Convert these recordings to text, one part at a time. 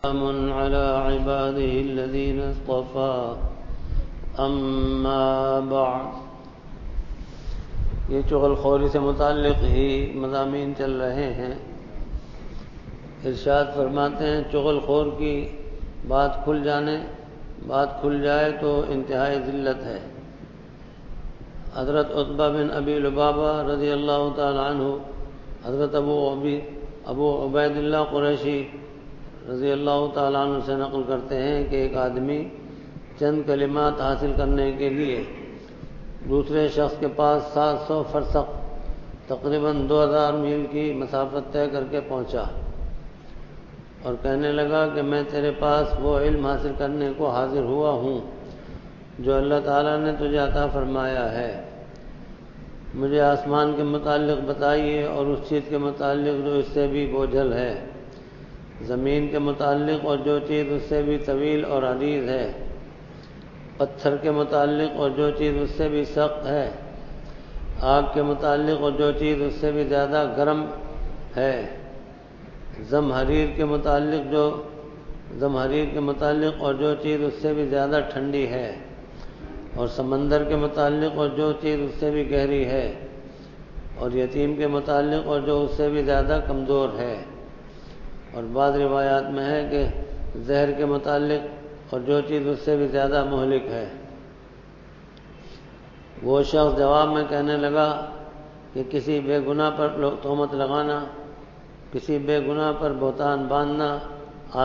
سلام على عباده الذين اصطفى اما بعد۔ یہ چغل خوری سے متعلق ہی مضامین چل رہے ہیں۔ ارشاد فرماتے ہیں چغل خور کی بات کھل جائے تو انتہائی ذلت ہے۔ حضرت عتبہ بن ابی لبابہ رضی اللہ تعالی عنہ حضرت ابو عبید اللہ قریشی رضی اللہ تعالیٰ عنہ سے نقل کرتے ہیں کہ ایک آدمی چند کلمات حاصل کرنے کے لیے دوسرے شخص کے پاس 700 فرسخ تقریباً 2000 میل کی مسافت طے کر کے پہنچا اور کہنے لگا کہ میں تیرے پاس وہ علم حاصل کرنے کو حاضر ہوا ہوں جو اللہ تعالیٰ نے تجھے عطا فرمایا ہے۔ مجھے آسمان کے متعلق بتائیے اور اس چیز کے متعلق جو اس سے بھی بوجھل ہے، زمین کے متعلق اور جو چیز اس سے بھی طویل اور عریض ہے، پتھر کے متعلق اور جو چیز اس سے بھی سخت ہے، آگ کے متعلق اور جو چیز اس سے بھی زیادہ گرم ہے، زمہریر کے متعلق اور جو چیز اس سے بھی زیادہ ٹھنڈی ہے، اور سمندر کے متعلق اور جو چیز اس سے بھی گہری ہے، اور یتیم کے متعلق اور جو اس سے بھی زیادہ کمزور ہے، اور بعض روایات میں ہے کہ زہر کے متعلق اور جو چیز اس سے بھی زیادہ مہلک ہے۔ وہ شخص جواب میں کہنے لگا کہ کسی بے گناہ پر تہمت لگانا، کسی بے گناہ پر بہتان باندھنا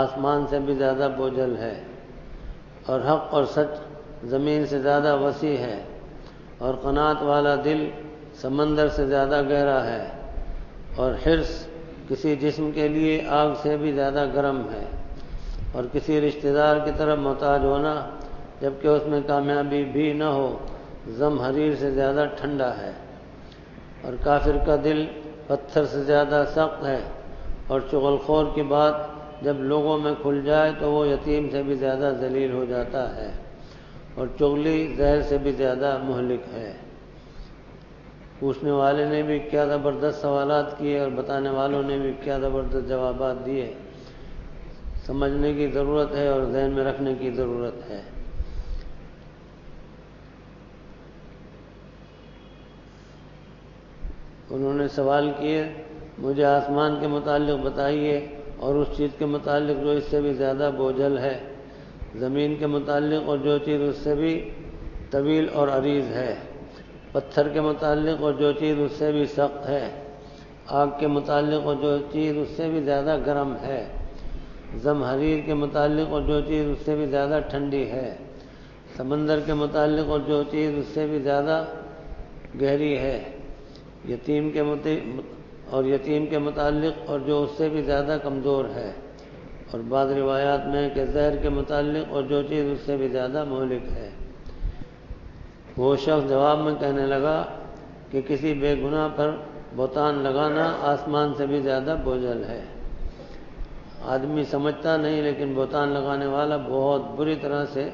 آسمان سے بھی زیادہ بوجھل ہے، اور حق اور سچ زمین سے زیادہ وسیع ہے، اور قناعت والا دل سمندر سے زیادہ گہرا ہے، اور حرص کسی جسم کے لیے آگ سے بھی زیادہ گرم ہے، اور کسی رشتہ دار کی طرف محتاج ہونا جبکہ اس میں کامیابی بھی نہ ہو زمہریر سے زیادہ ٹھنڈا ہے، اور کافر کا دل پتھر سے زیادہ سخت ہے، اور چغل خور کی بات جب لوگوں میں کھل جائے تو وہ یتیم سے بھی زیادہ ذلیل ہو جاتا ہے، اور چغلی زہر سے بھی زیادہ مہلک ہے۔ پوچھنے والے نے بھی کیا زبردست سوالات کیے اور بتانے والوں نے بھی کیا زبردست جوابات دیے۔ سمجھنے کی ضرورت ہے اور ذہن میں رکھنے کی ضرورت ہے۔ انہوں نے سوال کیے مجھے آسمان کے متعلق بتائیے اور اس چیز کے متعلق جو اس سے بھی زیادہ بوجھل ہے، زمین کے متعلق اور جو چیز اس سے بھی طویل اور عریض ہے، پتھر کے متعلق اور جو چیز اس سے بھی سخت ہے، آگ کے متعلق اور جو چیز اس سے بھی زیادہ گرم ہے، زمہریر کے متعلق اور جو چیز اس سے بھی زیادہ ٹھنڈی ہے، سمندر کے متعلق اور جو چیز اس سے بھی زیادہ گہری ہے، یتیم کے متعلق اور جو اس سے بھی زیادہ کمزور ہے، اور بعض روایات میں کہ زہر کے متعلق اور جو چیز اس سے بھی زیادہ مہلک ہے۔ وہ شخص جواب میں کہنے لگا کہ کسی بے گناہ پر بہتان لگانا آسمان سے بھی زیادہ بوجھل ہے۔ آدمی سمجھتا نہیں لیکن بہتان لگانے والا بہت بری طرح سے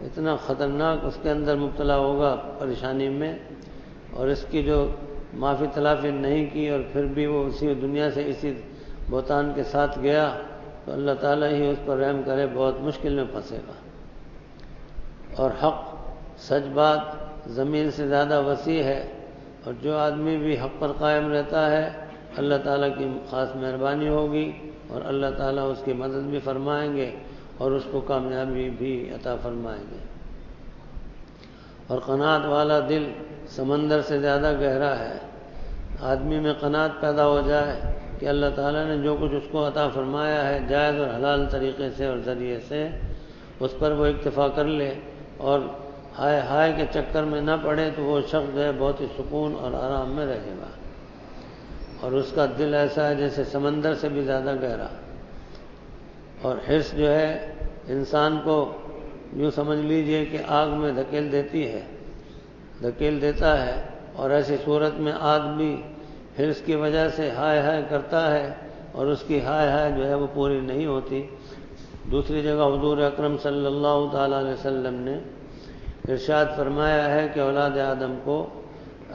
اتنا خطرناک اس کے اندر مبتلا ہوگا پریشانی میں، اور اس کی جو معافی تلافی نہیں کی اور پھر بھی وہ اسی دنیا سے اسی بہتان کے ساتھ گیا تو اللہ تعالیٰ ہی اس پر رحم کرے، بہت مشکل میں پھنسے گا۔ اور حق سچ بات زمین سے زیادہ وسیع ہے، اور جو آدمی بھی حق پر قائم رہتا ہے اللہ تعالیٰ کی خاص مہربانی ہوگی اور اللہ تعالیٰ اس کی مدد بھی فرمائیں گے اور اس کو کامیابی بھی عطا فرمائیں گے۔ اور قناعت والا دل سمندر سے زیادہ گہرا ہے۔ آدمی میں قناعت پیدا ہو جائے کہ اللہ تعالیٰ نے جو کچھ اس کو عطا فرمایا ہے جائز اور حلال طریقے سے اور ذریعے سے، اس پر وہ اکتفا کر لے اور ہائے کے چکر میں نہ پڑے تو وہ شخص جو ہے بہت ہی سکون اور آرام میں رہے گا، اور اس کا دل ایسا ہے جیسے سمندر سے بھی زیادہ گہرا۔ اور حرص جو ہے انسان کو یوں سمجھ لیجئے کہ آگ میں دھکیل دیتا ہے، اور ایسی صورت میں آدمی حرص کی وجہ سے ہائے کرتا ہے اور اس کی ہائے جو ہے وہ پوری نہیں ہوتی۔ دوسری جگہ حضور اکرم صلی اللہ تعالیٰ علیہ وسلم نے ارشاد فرمایا ہے کہ اولاد آدم کو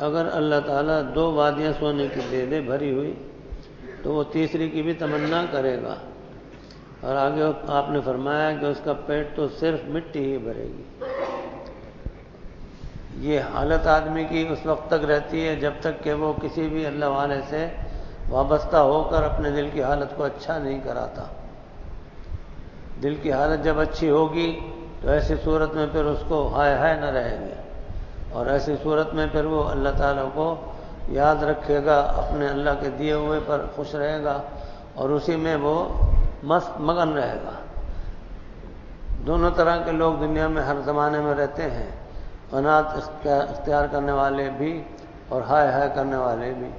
اگر اللہ تعالیٰ 2 وادیاں سونے کی دے دے بھری ہوئی تو وہ تیسری کی بھی تمنا کرے گا، اور آگے آپ نے فرمایا کہ اس کا پیٹ تو صرف مٹی ہی بھرے گی۔ یہ حالت آدمی کی اس وقت تک رہتی ہے جب تک کہ وہ کسی بھی اللہ والے سے وابستہ ہو کر اپنے دل کی حالت کو اچھا نہیں کراتا۔ دل کی حالت جب اچھی ہوگی تو ایسی صورت میں پھر اس کو ہائے ہائے نہ رہے گی، اور ایسی صورت میں پھر وہ اللہ تعالیٰ کو یاد رکھے گا، اپنے اللہ کے دیے ہوئے پر خوش رہے گا اور اسی میں وہ مست مگن رہے گا۔ دونوں طرح کے لوگ دنیا میں ہر زمانے میں رہتے ہیں، قناعت اختیار کرنے والے بھی اور ہائے ہائے کرنے والے بھی۔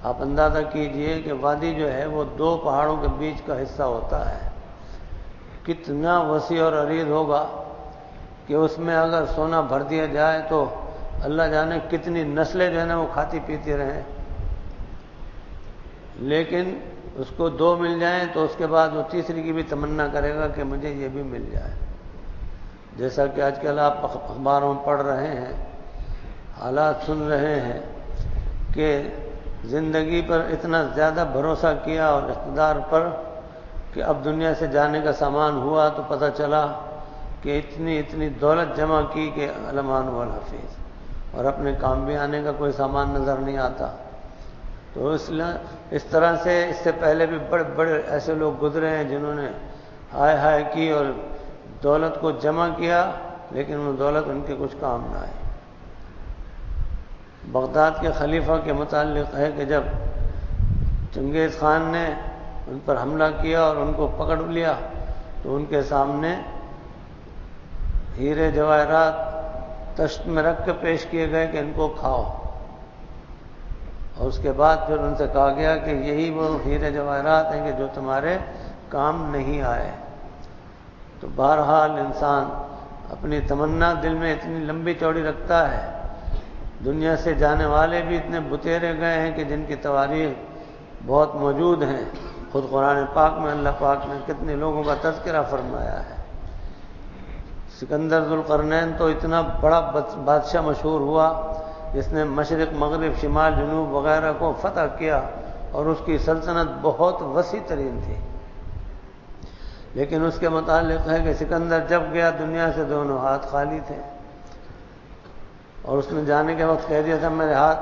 آپ اندازہ کیجئے کہ وادی جو ہے وہ دو پہاڑوں کے بیچ کا حصہ ہوتا ہے، کتنا وسیع اور عریض ہوگا کہ اس میں اگر سونا بھر دیا جائے تو اللہ جانے کتنی نسلیں جو ہے نا وہ کھاتی پیتی رہیں، لیکن اس کو دو مل جائیں تو اس کے بعد وہ تیسری کی بھی تمنا کرے گا کہ مجھے یہ بھی مل جائے۔ جیسا کہ آج کل آپ اخباروں میں پڑھ رہے ہیں، حالات سن رہے ہیں کہ زندگی پر اتنا زیادہ بھروسہ کیا اور اقتدار پر کہ اب دنیا سے جانے کا سامان ہوا تو پتہ چلا کہ اتنی دولت جمع کی کہ الامان والحفیظ، اور اپنے کام بھی آنے کا کوئی سامان نظر نہیں آتا۔ تو اس طرح سے اس سے پہلے بھی بڑے بڑے ایسے لوگ گزرے ہیں جنہوں نے ہائے ہائے کی اور دولت کو جمع کیا، لیکن وہ دولت ان کے کچھ کام نہ آئی۔ بغداد کے خلیفہ کے متعلق ہے کہ جب چنگیز خان نے ان پر حملہ کیا اور ان کو پکڑ لیا تو ان کے سامنے ہیرے جواہرات تشت میں رکھ کے پیش کیے گئے کہ ان کو کھاؤ، اور اس کے بعد پھر ان سے کہا گیا کہ یہی وہ ہیرے جواہرات ہیں کہ جو تمہارے کام نہیں آئے۔ تو بہرحال انسان اپنی تمنا دل میں اتنی لمبی چوڑی رکھتا ہے، دنیا سے جانے والے بھی اتنے بتیرے گئے ہیں کہ جن کی تواریخ بہت موجود ہیں۔ خود قرآن پاک میں اللہ پاک نے کتنے لوگوں کا تذکرہ فرمایا ہے۔ سکندر ذوالقرنین تو اتنا بڑا بادشاہ مشہور ہوا جس نے مشرق مغرب شمال جنوب وغیرہ کو فتح کیا، اور اس کی سلطنت بہت وسیع ترین تھی، لیکن اس کے متعلق ہے کہ سکندر جب گیا دنیا سے دونوں ہاتھ خالی تھے، اور اس نے جانے کے وقت کہہ دیا تھا میرے ہاتھ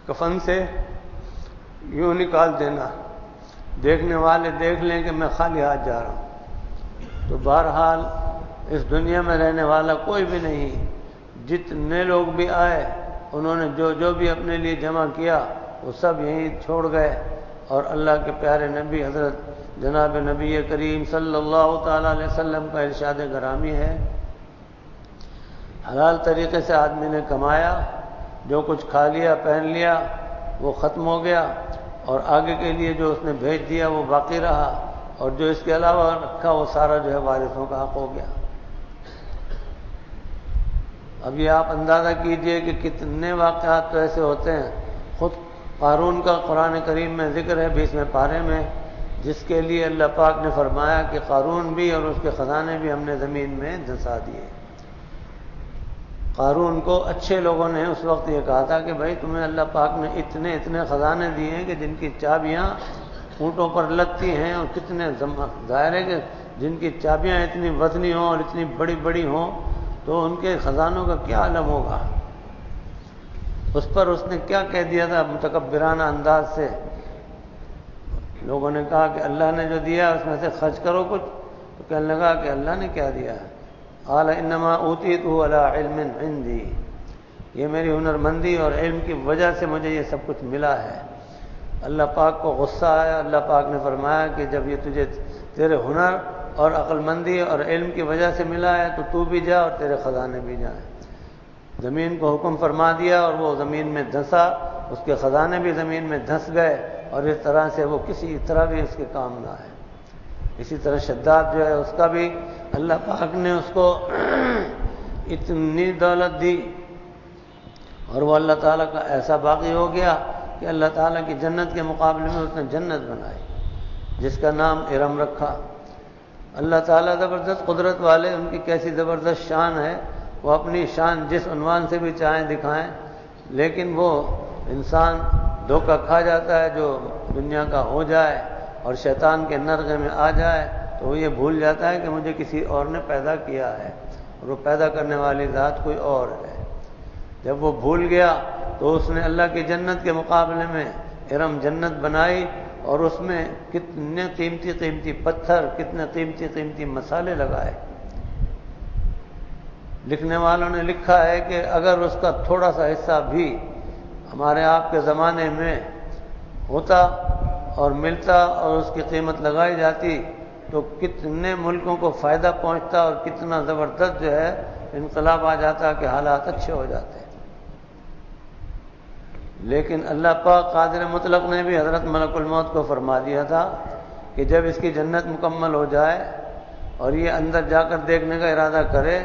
کفن سے یوں نکال دینا، دیکھنے والے دیکھ لیں کہ میں خالی ہاتھ جا رہا ہوں۔ تو بہرحال اس دنیا میں رہنے والا کوئی بھی نہیں، جتنے لوگ بھی آئے انہوں نے جو بھی اپنے لیے جمع کیا وہ سب یہیں چھوڑ گئے، اور اللہ کے پیارے نبی حضرت جناب نبی کریم صلی اللہ تعالیٰ علیہ وسلم کا ارشاد گرامی ہے، حلال طریقے سے آدمی نے کمایا، جو کچھ کھا لیا پہن لیا وہ ختم ہو گیا، اور آگے کے لیے جو اس نے بھیج دیا وہ باقی رہا، اور جو اس کے علاوہ رکھا وہ سارا جو ہے وارثوں کا حق ہو گیا۔ اب یہ آپ اندازہ کیجئے کہ کتنے واقعات تو ایسے ہوتے ہیں۔ خود قارون کا قرآن کریم میں ذکر ہے 20ویں پارے میں، جس کے لیے اللہ پاک نے فرمایا کہ قارون بھی اور اس کے خزانے بھی ہم نے زمین میں دھسا دیے۔ قارون کو اچھے لوگوں نے اس وقت یہ کہا تھا کہ بھائی تمہیں اللہ پاک نے اتنے خزانے دیے ہیں کہ جن کی چابیاں اونٹوں پر لگتی ہیں، اور کتنے ظاہر ہے کہ جن کی چابیاں اتنی وزنی ہوں اور اتنی بڑی بڑی ہوں تو ان کے خزانوں کا کیا عالم ہوگا۔ اس پر اس نے کیا کہہ دیا تھا متکبرانہ انداز سے، لوگوں نے کہا کہ اللہ نے جو دیا اس میں سے خرچ کرو کچھ، تو کہنے لگا کہ اللہ نے کیا دیا ہے، قال انما اوتیتہ علی علم عندی، یہ میری ہنرمندی اور علم کی وجہ سے مجھے یہ سب کچھ ملا ہے۔ اللہ پاک کو غصہ آیا، اللہ پاک نے فرمایا کہ جب یہ تجھے تیرے ہنر اور عقل مندی اور علم کی وجہ سے ملا ہے تو بھی جا اور تیرے خزانے بھی جائیں۔ زمین کو حکم فرما دیا اور وہ زمین میں دھنسا، اس کے خزانے بھی زمین میں دھنس گئے، اور اس طرح سے وہ کسی طرح بھی اس کے کام نہ آئے۔ اسی طرح شداد جو ہے اس کا بھی اللہ پاک نے اس کو اتنی دولت دی اور وہ اللہ تعالیٰ کا ایسا باقی ہو گیا کہ اللہ تعالیٰ کی جنت کے مقابلے میں اس نے جنت بنائی جس کا نام ارم رکھا۔ اللہ تعالیٰ زبردست قدرت والے، ان کی کیسی زبردست شان ہے، وہ اپنی شان جس عنوان سے بھی چاہیں دکھائیں، لیکن وہ انسان دھوکہ کھا جاتا ہے جو دنیا کا ہو جائے اور شیطان کے نرغے میں آ جائے تو وہ یہ بھول جاتا ہے کہ مجھے کسی اور نے پیدا کیا ہے اور وہ پیدا کرنے والی ذات کوئی اور ہے۔ جب وہ بھول گیا تو اس نے اللہ کی جنت کے مقابلے میں ارم جنت بنائی اور اس میں کتنے قیمتی قیمتی پتھر، کتنے قیمتی قیمتی مسالے لگائے۔ لکھنے والوں نے لکھا ہے کہ اگر اس کا تھوڑا سا حصہ بھی ہمارے آپ کے زمانے میں ہوتا اور ملتا اور اس کی قیمت لگائی جاتی تو کتنے ملکوں کو فائدہ پہنچتا اور کتنا زبردست جو ہے انقلاب آ جاتا کہ حالات اچھے ہو جاتے۔ لیکن اللہ پاک قادر مطلق نے بھی حضرت ملک الموت کو فرما دیا تھا کہ جب اس کی جنت مکمل ہو جائے اور یہ اندر جا کر دیکھنے کا ارادہ کرے،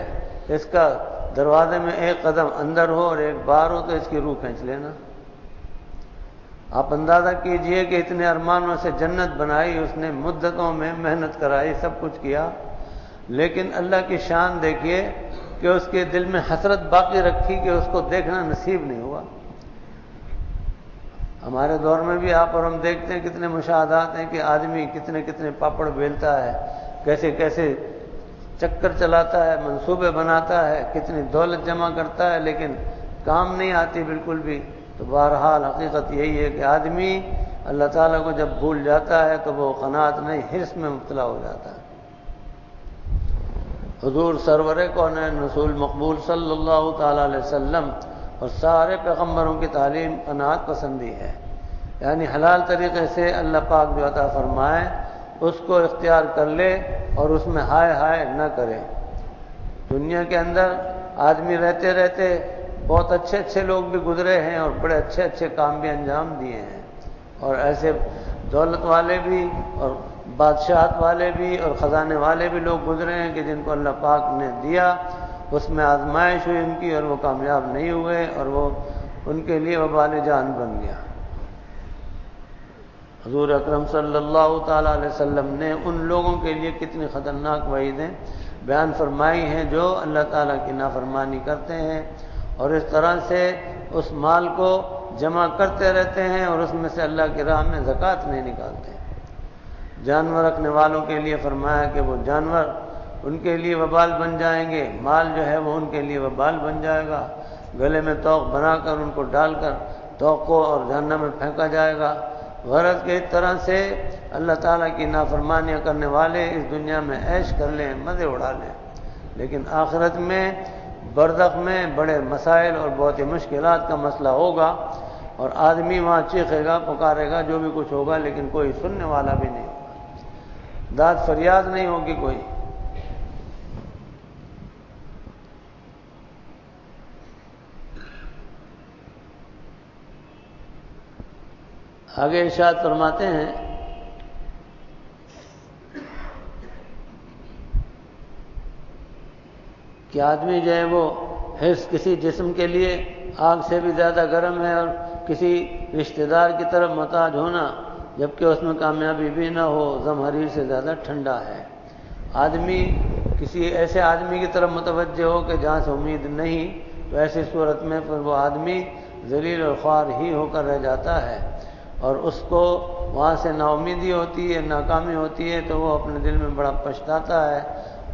اس کا دروازے میں ایک قدم اندر ہو اور ایک باہر ہو تو اس کی روح کھینچ لینا۔ آپ اندازہ کیجئے کہ اتنے ارمانوں سے جنت بنائی، اس نے مدتوں میں محنت کرائی، سب کچھ کیا، لیکن اللہ کی شان دیکھیے کہ اس کے دل میں حسرت باقی رکھی کہ اس کو دیکھنا نصیب نہیں ہوا۔ ہمارے دور میں بھی آپ اور ہم دیکھتے ہیں کتنے مشاہدات ہیں کہ آدمی کتنے کتنے پاپڑ بیلتا ہے، کیسے کیسے چکر چلاتا ہے، منصوبے بناتا ہے، کتنی دولت جمع کرتا ہے، لیکن کام نہیں آتی بالکل بھی۔ تو بہرحال حقیقت یہی ہے کہ آدمی اللہ تعالیٰ کو جب بھول جاتا ہے تو وہ قناعت نہیں، حرص میں مبتلا ہو جاتا ہے۔ حضور سرور کونین رسول مقبول صلی اللہ تعالیٰ علیہ وسلم اور سارے پیغمبروں کی تعلیم قناعت پسندی ہے، یعنی حلال طریقے سے اللہ پاک جو عطا فرمائے اس کو اختیار کر لے اور اس میں ہائے ہائے نہ کرے۔ دنیا کے اندر آدمی رہتے رہتے بہت اچھے اچھے لوگ بھی گزرے ہیں اور بڑے اچھے اچھے کام بھی انجام دیے ہیں، اور ایسے دولت والے بھی اور بادشاہت والے بھی اور خزانے والے بھی لوگ گزرے ہیں کہ جن کو اللہ پاک نے دیا، اس میں آزمائش ہوئی ان کی اور وہ کامیاب نہیں ہوئے اور وہ ان کے لیے وبال جان بن گیا۔ حضور اکرم صلی اللہ تعالیٰ علیہ وسلم نے ان لوگوں کے لیے کتنی خطرناک وعیدیں بیان فرمائی ہیں جو اللہ تعالیٰ کی نافرمانی کرتے ہیں اور اس طرح سے اس مال کو جمع کرتے رہتے ہیں اور اس میں سے اللہ کی راہ میں زکوٰۃ نہیں نکالتے۔ جانور رکھنے والوں کے لیے فرمایا کہ وہ جانور ان کے لیے وبال بن جائیں گے، مال جو ہے وہ ان کے لیے وبال بن جائے گا، گلے میں توق بنا کر ان کو ڈال کر توق کو اور جہنم میں پھینکا جائے گا۔ غرض کہ اس طرح سے اللہ تعالیٰ کی نافرمانیاں کرنے والے اس دنیا میں عیش کر لیں، مزے اڑا لیں، لیکن آخرت میں برزخ میں بڑے مسائل اور بہت ہی مشکلات کا مسئلہ ہوگا اور آدمی وہاں چیخے گا، پکارے گا، جو بھی کچھ ہوگا، لیکن کوئی سننے والا بھی نہیں ہوگا، داد فریاد نہیں ہوگی کوئی۔ آگے ارشاد فرماتے ہیں کہ آدمی جو ہے وہ حرص کسی جسم کے لیے آگ سے بھی زیادہ گرم ہے اور کسی رشتہ دار کی طرف محتاج ہونا جبکہ اس میں کامیابی بھی نہ ہو زمہریر سے زیادہ ٹھنڈا ہے۔ آدمی کسی ایسے آدمی کی طرف متوجہ ہو کہ جہاں سے امید نہیں تو ایسی صورت میں پھر وہ آدمی ذلیل اور خوار ہی ہو کر رہ جاتا ہے اور اس کو وہاں سے نا امیدی ہوتی ہے، ناکامی ہوتی ہے تو وہ اپنے دل میں بڑا پچھتاتا ہے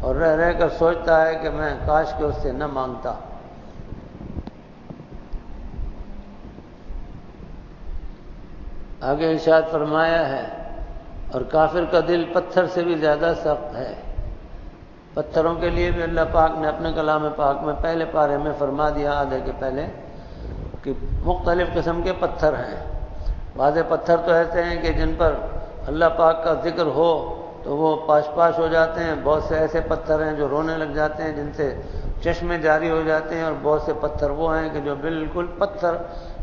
اور رہ رہ کر سوچتا ہے کہ میں کاش کہ اس سے نہ مانگتا۔ آگے ارشاد فرمایا ہے اور کافر کا دل پتھر سے بھی زیادہ سخت ہے۔ پتھروں کے لیے بھی اللہ پاک نے اپنے کلام پاک میں پہلے پارے میں فرما دیا آدھے کے پہلے کہ مختلف قسم کے پتھر ہیں۔ بعض پتھر تو ایسے ہیں کہ جن پر اللہ پاک کا ذکر ہو تو وہ پاش پاش ہو جاتے ہیں، بہت سے ایسے پتھر ہیں جو رونے لگ جاتے ہیں جن سے چشمے جاری ہو جاتے ہیں، اور بہت سے پتھر وہ ہیں کہ جو بالکل پتھر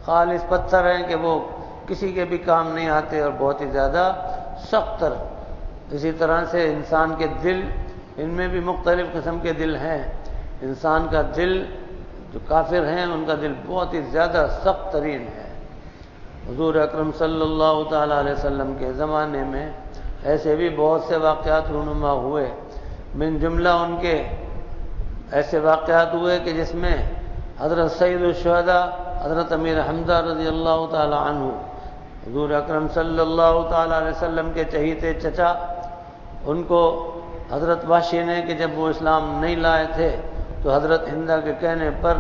خالص پتھر ہیں کہ وہ کسی کے بھی کام نہیں آتے اور بہت ہی زیادہ سخت تر۔ اسی طرح سے انسان کے دل، ان میں بھی مختلف قسم کے دل ہیں۔ انسان کا دل جو کافر ہیں ان کا دل بہت ہی زیادہ سخت ترین ہے۔ حضور اکرم صلی اللہ تعالیٰ علیہ وسلم کے زمانے میں ایسے بھی بہت سے واقعات رونما ہوئے، من جملہ ان کے ایسے واقعات ہوئے کہ جس میں حضرت سید الشہداء حضرت امیر حمزہ رضی اللہ تعالیٰ عنہ حضور اکرم صلی اللہ تعالیٰ علیہ وسلم کے چہیتے چچا، ان کو حضرت وحشی نے کہ جب وہ اسلام نہیں لائے تھے تو حضرت ہندہ کے کہنے پر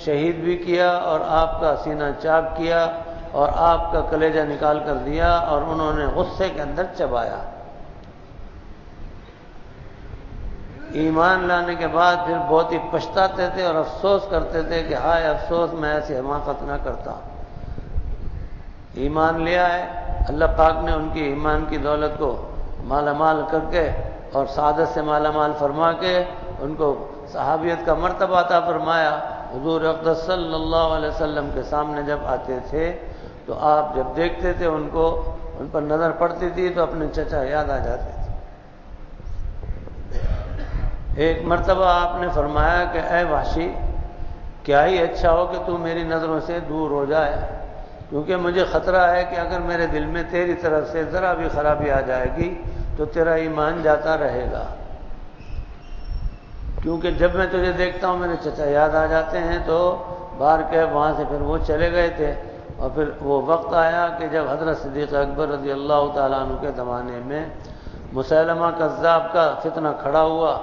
شہید بھی کیا اور آپ کا سینہ چاک کیا اور آپ کا کلیجہ نکال کر دیا اور انہوں نے غصے کے اندر چبایا۔ ایمان لانے کے بعد پھر بہت ہی پچھتاتے تھے اور افسوس کرتے تھے کہ ہائے افسوس میں ایسی حماقت نہ کرتا۔ ایمان لیا ہے، اللہ پاک نے ان کی ایمان کی دولت کو مالا مال کر کے اور سعادت سے مالا مال فرما کے ان کو صحابیت کا مرتبہ عطا فرمایا۔ حضور اقدس صلی اللہ علیہ وسلم کے سامنے جب آتے تھے تو آپ جب دیکھتے تھے ان کو، ان پر نظر پڑتی تھی تو اپنے چچا یاد آ جاتے تھے۔ ایک مرتبہ آپ نے فرمایا کہ اے وحشی، کیا ہی اچھا ہو کہ تو میری نظروں سے دور ہو جائے، کیونکہ مجھے خطرہ ہے کہ اگر میرے دل میں تیری طرف سے ذرا بھی خرابی آ جائے گی تو تیرا ایمان جاتا رہے گا، کیونکہ جب میں تجھے دیکھتا ہوں میرے چچا یاد آ جاتے ہیں۔ تو باہر کہ وہاں سے پھر وہ چلے گئے تھے اور پھر وہ وقت آیا کہ جب حضرت صدیق اکبر رضی اللہ تعالیٰ عنہ کے زمانے میں مسیلمہ کذاب کا فتنہ کھڑا ہوا،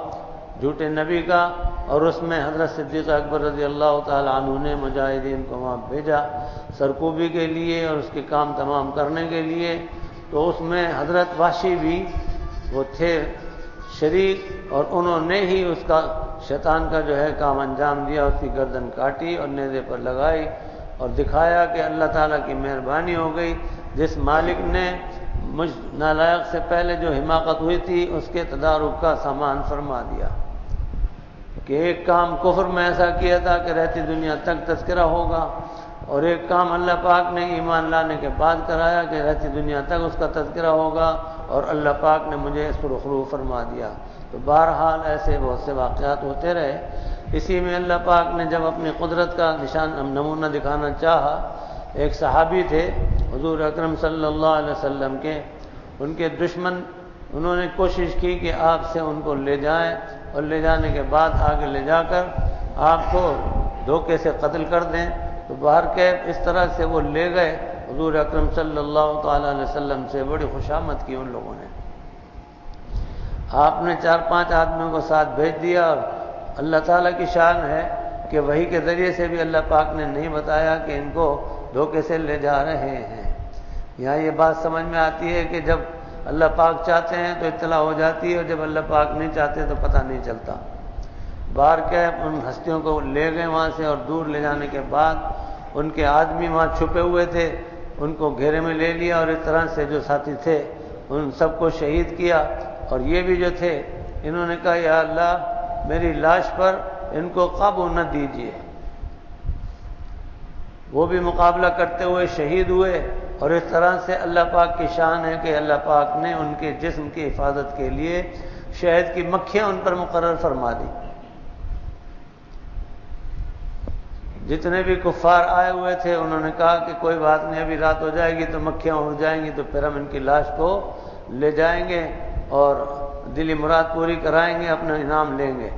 جھوٹے نبی کا، اور اس میں حضرت صدیق اکبر رضی اللہ تعالیٰ عنہ نے مجاہدین کو وہاں بھیجا سرکوبی کے لیے اور اس کے کام تمام کرنے کے لیے۔ تو اس میں حضرت وحشی بھی وہ تھے شریک، اور انہوں نے ہی اس کا شیطان کا جو ہے کام انجام دیا، اس کی گردن کاٹی اور نیزے پر لگائی اور دکھایا کہ اللہ تعالیٰ کی مہربانی ہو گئی، جس مالک نے مجھ نالائق سے پہلے جو حماقت ہوئی تھی اس کے تدارک کا سامان فرما دیا، کہ ایک کام کفر میں ایسا کیا تھا کہ رہتی دنیا تک تذکرہ ہوگا، اور ایک کام اللہ پاک نے ایمان لانے کے بعد کرایا کہ رہتی دنیا تک اس کا تذکرہ ہوگا، اور اللہ پاک نے مجھے اس پر خلو فرما دیا۔ تو بہرحال ایسے بہت سے واقعات ہوتے رہے۔ اسی میں اللہ پاک نے جب اپنی قدرت کا نمونہ دکھانا چاہا، ایک صحابی تھے حضور اکرم صلی اللہ علیہ وسلم کے، ان کے دشمن انہوں نے کوشش کی کہ آپ سے ان کو لے جائیں اور لے جانے کے بعد آگے لے جا کر آپ کو دھوکے سے قتل کر دیں۔ تو باہر کے اس طرح سے وہ لے گئے، حضور اکرم صلی اللہ تعالیٰ علیہ وسلم سے بڑی خوشامد کی ان لوگوں نے۔ آپ نے 4-5 آدمیوں کو ساتھ بھیج دیا، اور اللہ تعالیٰ کی شان ہے کہ وحی کے ذریعے سے بھی اللہ پاک نے نہیں بتایا کہ ان کو دھوکے سے لے جا رہے ہیں۔ یہاں یہ بات سمجھ میں آتی ہے کہ جب اللہ پاک چاہتے ہیں تو اطلاع ہو جاتی ہے، اور جب اللہ پاک نہیں چاہتے تو پتہ نہیں چلتا۔ باہر کے ان ہستیوں کو لے گئے وہاں سے، اور دور لے جانے کے بعد ان کے آدمی وہاں چھپے ہوئے تھے، ان کو گھیرے میں لے لیا، اور اس طرح سے جو ساتھی تھے ان سب کو شہید کیا۔ اور یہ بھی جو تھے انہوں نے کہا یا اللہ میری لاش پر ان کو قابو نہ دیجیے، وہ بھی مقابلہ کرتے ہوئے شہید ہوئے۔ اور اس طرح سے اللہ پاک کی شان ہے کہ اللہ پاک نے ان کے جسم کی حفاظت کے لیے شہد کی مکھیاں ان پر مقرر فرما دی۔ جتنے بھی کفار آئے ہوئے تھے انہوں نے کہا کہ کوئی بات نہیں، ابھی رات ہو جائے گی تو مکھیاں اڑ جائیں گی، تو پھر ہم ان کی لاش کو لے جائیں گے اور دلی مراد پوری کرائیں گے، اپنا انعام لیں گے۔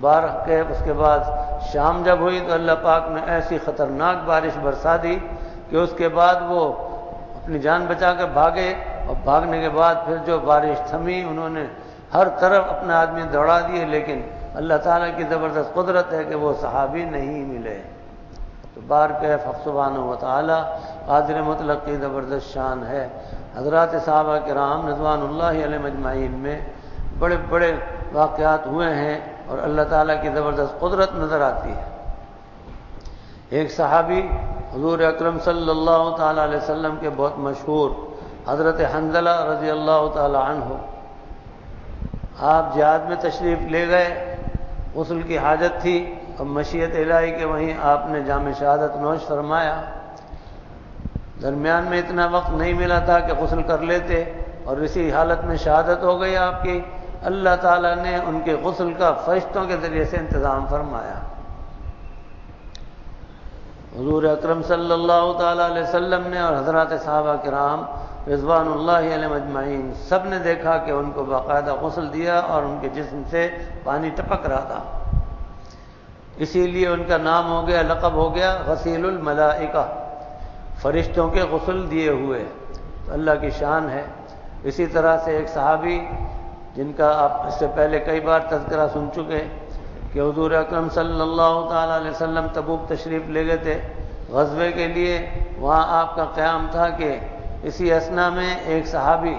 بارہ کے اس کے بعد شام جب ہوئی تو اللہ پاک نے ایسی خطرناک بارش برسا دی کہ اس کے بعد وہ اپنی جان بچا کر بھاگے، اور بھاگنے کے بعد پھر جو بارش تھمی انہوں نے ہر طرف اپنے آدمی دوڑا دیے، لیکن اللہ تعالیٰ کی زبردست قدرت ہے کہ وہ صحابی نہیں ملے۔ تو بار کیف حق سبحانہ و تعالیٰ قادر مطلق کی زبردست شان ہے۔ حضرات صحابہ کرام رضوان اللہ علیہ مجمعین میں بڑے بڑے واقعات ہوئے ہیں، اور اللہ تعالیٰ کی زبردست قدرت نظر آتی ہے۔ ایک صحابی حضور اکرم صلی اللہ تعالیٰ علیہ وسلم کے بہت مشہور حضرت حنظلہ رضی اللہ تعالیٰ عنہ، آپ جہاد میں تشریف لے گئے، غسل کی حاجت تھی، اور مشیت الہی کے وہیں آپ نے جام شہادت نوش فرمایا۔ درمیان میں اتنا وقت نہیں ملا تھا کہ غسل کر لیتے، اور اسی حالت میں شہادت ہو گئی آپ کی۔ اللہ تعالیٰ نے ان کے غسل کا فرشتوں کے ذریعے سے انتظام فرمایا۔ حضور اکرم صلی اللہ تعالیٰ علیہ وسلم نے اور حضرات صحابہ کرام رضوان اللہ علیہ مجمعین سب نے دیکھا کہ ان کو باقاعدہ غسل دیا اور ان کے جسم سے پانی ٹپک رہا تھا، اسی لیے ان کا نام ہو گیا، لقب ہو گیا غسیل الملائکہ، فرشتوں کے غسل دیے ہوئے۔ تو اللہ کی شان ہے۔ اسی طرح سے ایک صحابی جن کا آپ اس سے پہلے کئی بار تذکرہ سن چکے کہ حضور اکرم صلی اللہ تعالیٰ علیہ وسلم تبوک تشریف لے گئے تھے غزوے کے لیے، وہاں آپ کا قیام تھا کہ اسی اثنا میں ایک صحابی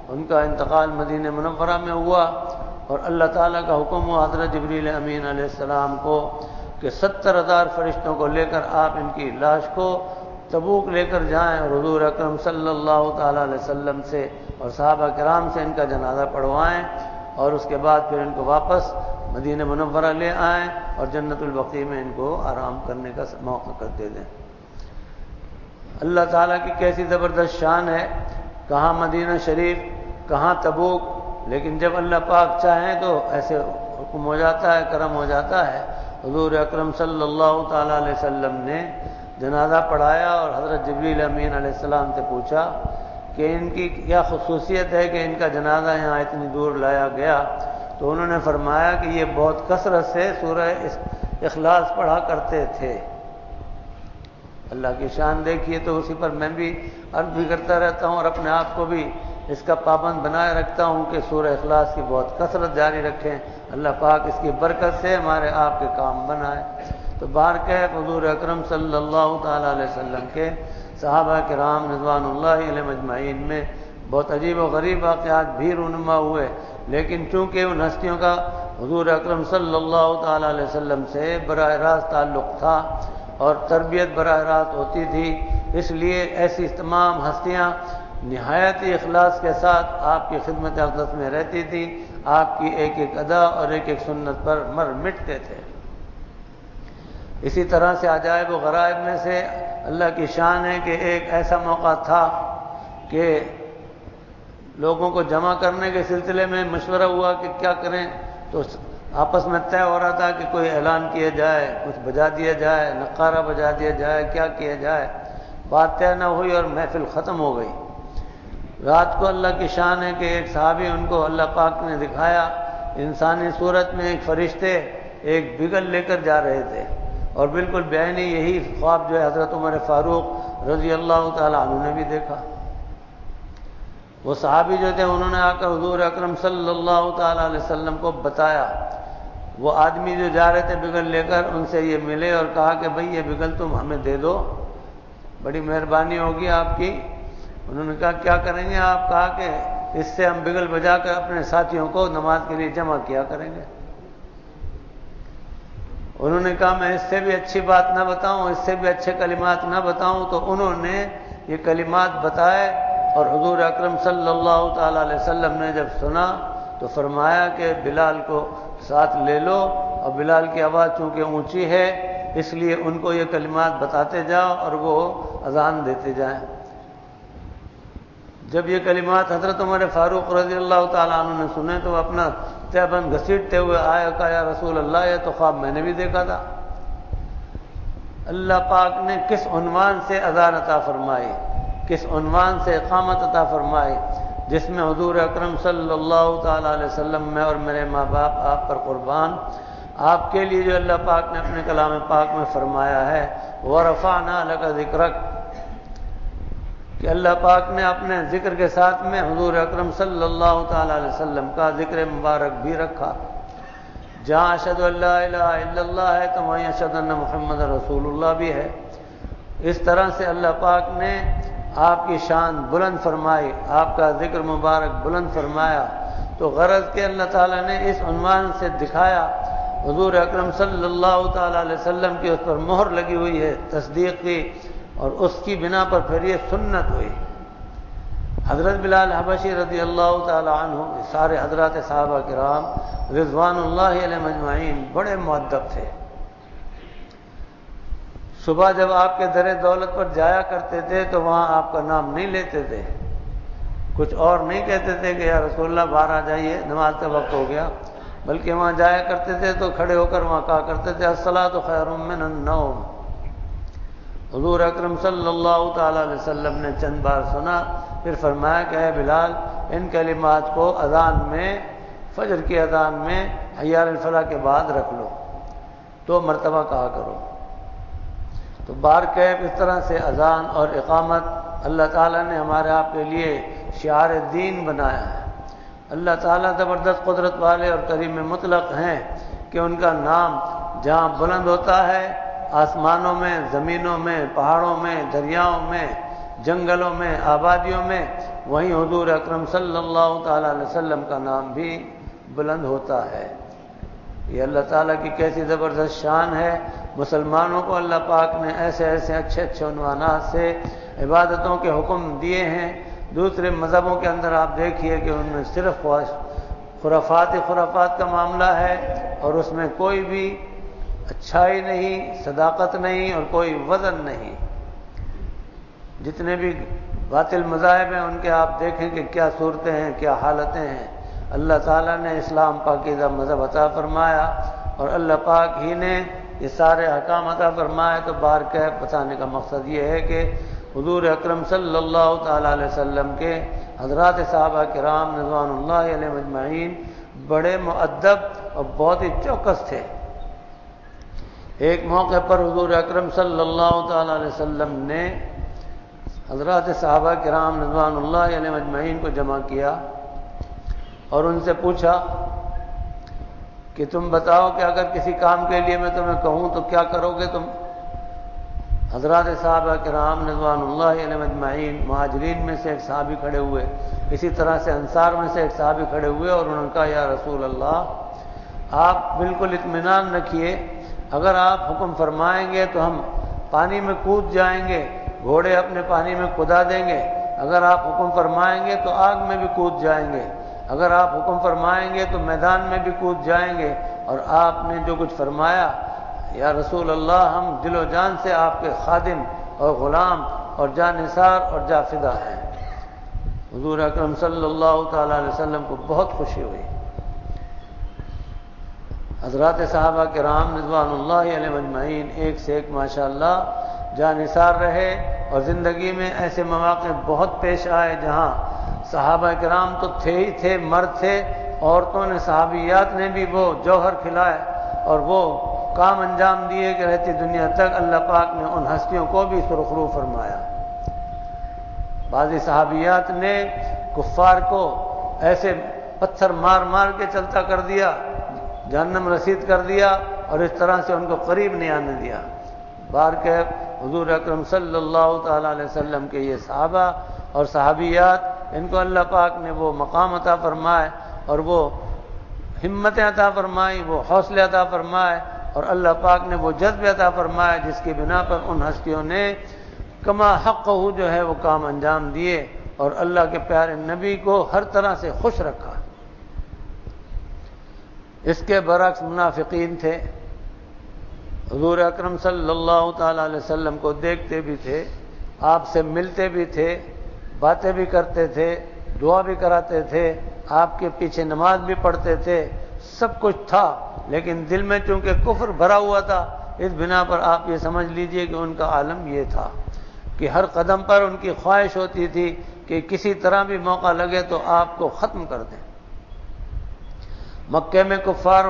ان کا انتقال مدینہ منورہ میں ہوا، اور اللہ تعالیٰ کا حکم ہوا حضرت جبریل امین علیہ السلام کو کہ 70,000 فرشتوں کو لے کر آپ ان کی لاش کو تبوک لے کر جائیں اور حضور اکرم صلی اللہ تعالیٰ علیہ وسلم سے اور صحابہ کرام سے ان کا جنازہ پڑھوائیں، اور اس کے بعد پھر ان کو واپس مدینہ منورہ لے آئیں اور جنت البقیع میں ان کو آرام کرنے کا موقع کر دے دیں۔ اللہ تعالیٰ کی کیسی زبردست شان ہے، کہاں مدینہ شریف، کہاں تبوک، لیکن جب اللہ پاک چاہیں تو ایسے حکم ہو جاتا ہے، کرم ہو جاتا ہے۔ حضور اکرم صلی اللہ تعالیٰ علیہ وسلم نے جنازہ پڑھایا اور حضرت جبریل امین علیہ السلام سے پوچھا کہ ان کی کیا خصوصیت ہے کہ ان کا جنازہ یہاں اتنی دور لایا گیا، تو انہوں نے فرمایا کہ یہ بہت کثرت سے سورہ اخلاص پڑھا کرتے تھے۔ اللہ کی شان دیکھیے، تو اسی پر میں بھی عرض بھی کرتا رہتا ہوں اور اپنے آپ کو بھی اس کا پابند بنائے رکھتا ہوں کہ سورہ اخلاص کی بہت کثرت جاری رکھیں، اللہ پاک اس کی برکت سے ہمارے آپ کے کام بنائے۔ تو بارکیف حضور اکرم صلی اللہ تعالیٰ علیہ وسلم کے صحابہ کرام رضوان اللہ علیہ مجمعین میں بہت عجیب و غریب واقعات بھی رونما ہوئے، لیکن چونکہ ان ہستیوں کا حضور اکرم صلی اللہ تعالیٰ علیہ وسلم سے براہ راست تعلق تھا اور تربیت براہ راست ہوتی تھی، اس لیے ایسی تمام ہستیاں نہایت اخلاص کے ساتھ آپ کی خدمت اقدس میں رہتی تھی، آپ کی ایک ایک ادا اور ایک ایک سنت پر مر مٹتے تھے۔ اسی طرح سے عجائب و غرائب میں سے اللہ کی شان ہے کہ ایک ایسا موقع تھا کہ لوگوں کو جمع کرنے کے سلسلے میں مشورہ ہوا کہ کیا کریں، تو آپس میں طے ہو رہا تھا کہ کوئی اعلان کیا جائے، کچھ بجا دیا جائے، نقارہ بجا دیا جائے، کیا کیا جائے۔ بات طے نہ ہوئی اور محفل ختم ہو گئی۔ رات کو اللہ کی شان ہے کہ ایک صحابی ان کو اللہ پاک نے دکھایا، انسانی صورت میں ایک فرشتے ایک بگل لے کر جا رہے تھے، اور بالکل بعینی یہی خواب جو ہے حضرت عمر فاروق رضی اللہ تعالیٰ عنہ نے بھی دیکھا۔ وہ صحابی جو تھے انہوں نے آ کر حضور اکرم صلی اللہ تعالیٰ علیہ وسلم کو بتایا۔ وہ آدمی جو جا رہے تھے بگل لے کر ان سے یہ ملے اور کہا کہ بھئی یہ بگل تم ہمیں دے دو، بڑی مہربانی ہوگی آپ کی۔ انہوں نے کہا کیا کریں گے آپ؟ کہا کہ اس سے ہم بگل بجا کر اپنے ساتھیوں کو نماز کے لیے جمع کیا کریں گے۔ انہوں نے کہا میں اس سے بھی اچھی بات نہ بتاؤں، اس سے بھی اچھے کلمات نہ بتاؤں، تو انہوں نے یہ کلمات بتائے، اور حضور اکرم صلی اللہ تعالیٰ علیہ وسلم نے جب سنا تو فرمایا کہ بلال کو ساتھ لے لو، اور بلال کی آواز چونکہ اونچی ہے اس لیے ان کو یہ کلمات بتاتے جاؤ اور وہ اذان دیتے جائیں۔ جب یہ کلمات حضرت عمر فاروق رضی اللہ تعالیٰ عنہ نے سنے تو وہ اپنا تہبند گھسیٹتے ہوئے آیا، کہا یا رسول اللہ یہ تو خواب میں نے بھی دیکھا تھا۔ اللہ پاک نے کس عنوان سے اذان عطا فرمائی، کس عنوان سے اقامت عطا فرمائی، جس میں حضور اکرم صلی اللہ تعالیٰ علیہ وسلم میں اور میرے ماں باپ آپ پر قربان، آپ کے لیے جو اللہ پاک نے اپنے کلام پاک میں فرمایا ہے وَرَفَعْنَا لَكَ ذِكْرَكَ، کہ اللہ پاک نے اپنے ذکر کے ساتھ میں حضور اکرم صلی اللہ تعالیٰ علیہ وسلم کا ذکر مبارک بھی رکھا۔ جہاں اشہد ان لا الہ الا اللہ ہے تو وہیں اشہد ان محمد رسول اللہ بھی ہے۔ اس طرح سے اللہ پاک نے آپ کی شان بلند فرمائی، آپ کا ذکر مبارک بلند فرمایا، تو غرض کہ اللہ تعالیٰ نے اس عنوان سے دکھایا حضور اکرم صلی اللہ تعالیٰ علیہ وسلم کی اس پر مہر لگی ہوئی ہے تصدیق کی، اور اس کی بنا پر پھر یہ سنت ہوئی۔ حضرت بلال حبشی رضی اللہ تعالیٰ عنہ، سارے حضرات صحابہ کرام رضوان اللہ علیہ مجمعین بڑے مؤدب تھے۔ صبح جب آپ کے در دولت پر جایا کرتے تھے تو وہاں آپ کا نام نہیں لیتے تھے، کچھ اور نہیں کہتے تھے کہ یا رسول اللہ باہر آ جائیے نماز کا وقت ہو گیا، بلکہ وہاں جایا کرتے تھے تو کھڑے ہو کر وہاں کہا کرتے تھے الصلاۃ خیر من النوم۔ حضور اکرم صلی اللہ تعالیٰ علیہ وسلم نے چند بار سنا، پھر فرمایا کہ اے بلال ان کلمات کو اذان میں، فجر کی اذان میں حی علی الفلاح کے بعد رکھ لو، تو مرتبہ کہا کرو۔ تو بار کیف اس طرح سے اذان اور اقامت اللہ تعالیٰ نے ہمارے آپ کے لیے شعار دین بنایا ہے۔ اللہ تعالیٰ زبردست قدرت والے اور کریم مطلق ہیں کہ ان کا نام جہاں بلند ہوتا ہے، آسمانوں میں، زمینوں میں، پہاڑوں میں، دریاؤں میں، جنگلوں میں، آبادیوں میں، وہیں حضور اکرم صلی اللہ تعالیٰ علیہ وسلم کا نام بھی بلند ہوتا ہے۔ یہ اللہ تعالیٰ کی کیسی زبردست شان ہے۔ مسلمانوں کو اللہ پاک نے ایسے ایسے اچھے اچھے عنوانات سے عبادتوں کے حکم دیے ہیں۔ دوسرے مذہبوں کے اندر آپ دیکھیے کہ ان میں صرف خرافات کا معاملہ ہے، اور اس میں کوئی بھی اچھائی نہیں، صداقت نہیں، اور کوئی وزن نہیں۔ جتنے بھی باطل مذاہب ہیں ان کے آپ دیکھیں کہ کیا صورتیں ہیں، کیا حالتیں ہیں۔ اللہ تعالیٰ نے اسلام پاکیزہ مذہب عطا فرمایا، اور اللہ پاک ہی نے یہ سارے احکام عطا فرمائے۔ تو بار کہہ بتانے کا مقصد یہ ہے کہ حضور اکرم صلی اللہ تعالیٰ علیہ وسلم کے حضرات صحابہ کرام رضوان اللہ علیہم اجمعین بڑے مؤدب اور بہت ہی چوکس تھے۔ ایک موقع پر حضور اکرم صلی اللہ تعالیٰ علیہ وسلم نے حضرات صحابہ کرام رضوان اللہ علیہم اجمعین کو جمع کیا اور ان سے پوچھا کہ تم بتاؤ کہ اگر کسی کام کے لیے میں تمہیں کہوں تو کیا کرو گے تم؟ حضرات صحابہ کرام رضوان اللہ علیہم اجمعین، مہاجرین میں سے ایک صحابی کھڑے ہوئے، اسی طرح سے انصار میں سے ایک صحابی کھڑے ہوئے، اور انہوں نے کہا یا رسول اللہ، آپ بالکل اطمینان رکھیے، اگر آپ حکم فرمائیں گے تو ہم پانی میں کود جائیں گے، گھوڑے اپنے پانی میں کدا دیں گے، اگر آپ حکم فرمائیں گے تو آگ میں بھی کود جائیں گے، اگر آپ حکم فرمائیں گے تو میدان میں بھی کود جائیں گے، اور آپ نے جو کچھ فرمایا یا رسول اللہ، ہم دل و جان سے آپ کے خادم اور غلام اور جاں نثار اور جاں فدا ہیں۔ حضور اکرم صلی اللہ تعالیٰ علیہ وسلم کو بہت خوشی ہوئی۔ حضرات صحابہ کرام رضوان اللہ علیہم اجمعین ایک سے ایک ماشاءاللہ جاں نثار رہے، اور زندگی میں ایسے مواقع بہت پیش آئے جہاں صحابہ کرام تو تھے ہی تھے، مرد تھے، عورتوں نے، صحابیات نے بھی وہ جوہر کھلائے اور وہ کام انجام دیے کہ رہتی دنیا تک اللہ پاک نے ان ہستیوں کو بھی سرخرو فرمایا۔ بعضی صحابیات نے کفار کو ایسے پتھر مار مار کے چلتا کر دیا، جہنم رسید کر دیا، اور اس طرح سے ان کو قریب نہیں آنے دیا۔ بار کہ حضور اکرم صلی اللہ تعالیٰ علیہ وسلم کے یہ صحابہ اور صحابیات، ان کو اللہ پاک نے وہ مقام عطا فرمائے اور وہ ہمتیں عطا فرمائیں، وہ حوصلے عطا فرمائے، اور اللہ پاک نے وہ جذب عطا فرمایا جس کی بنا پر ان ہستیوں نے کما حق جو ہے وہ کام انجام دیے، اور اللہ کے پیارے نبی کو ہر طرح سے خوش رکھا۔ اس کے برعکس منافقین تھے، حضور اکرم صلی اللہ تعالیٰ علیہ وسلم کو دیکھتے بھی تھے، آپ سے ملتے بھی تھے، باتیں بھی کرتے تھے، دعا بھی کراتے تھے، آپ کے پیچھے نماز بھی پڑھتے تھے، سب کچھ تھا، لیکن دل میں چونکہ کفر بھرا ہوا تھا، اس بنا پر آپ یہ سمجھ لیجئے کہ ان کا عالم یہ تھا کہ ہر قدم پر ان کی خواہش ہوتی تھی کہ کسی طرح بھی موقع لگے تو آپ کو ختم کر دیں۔ مکے میں کفار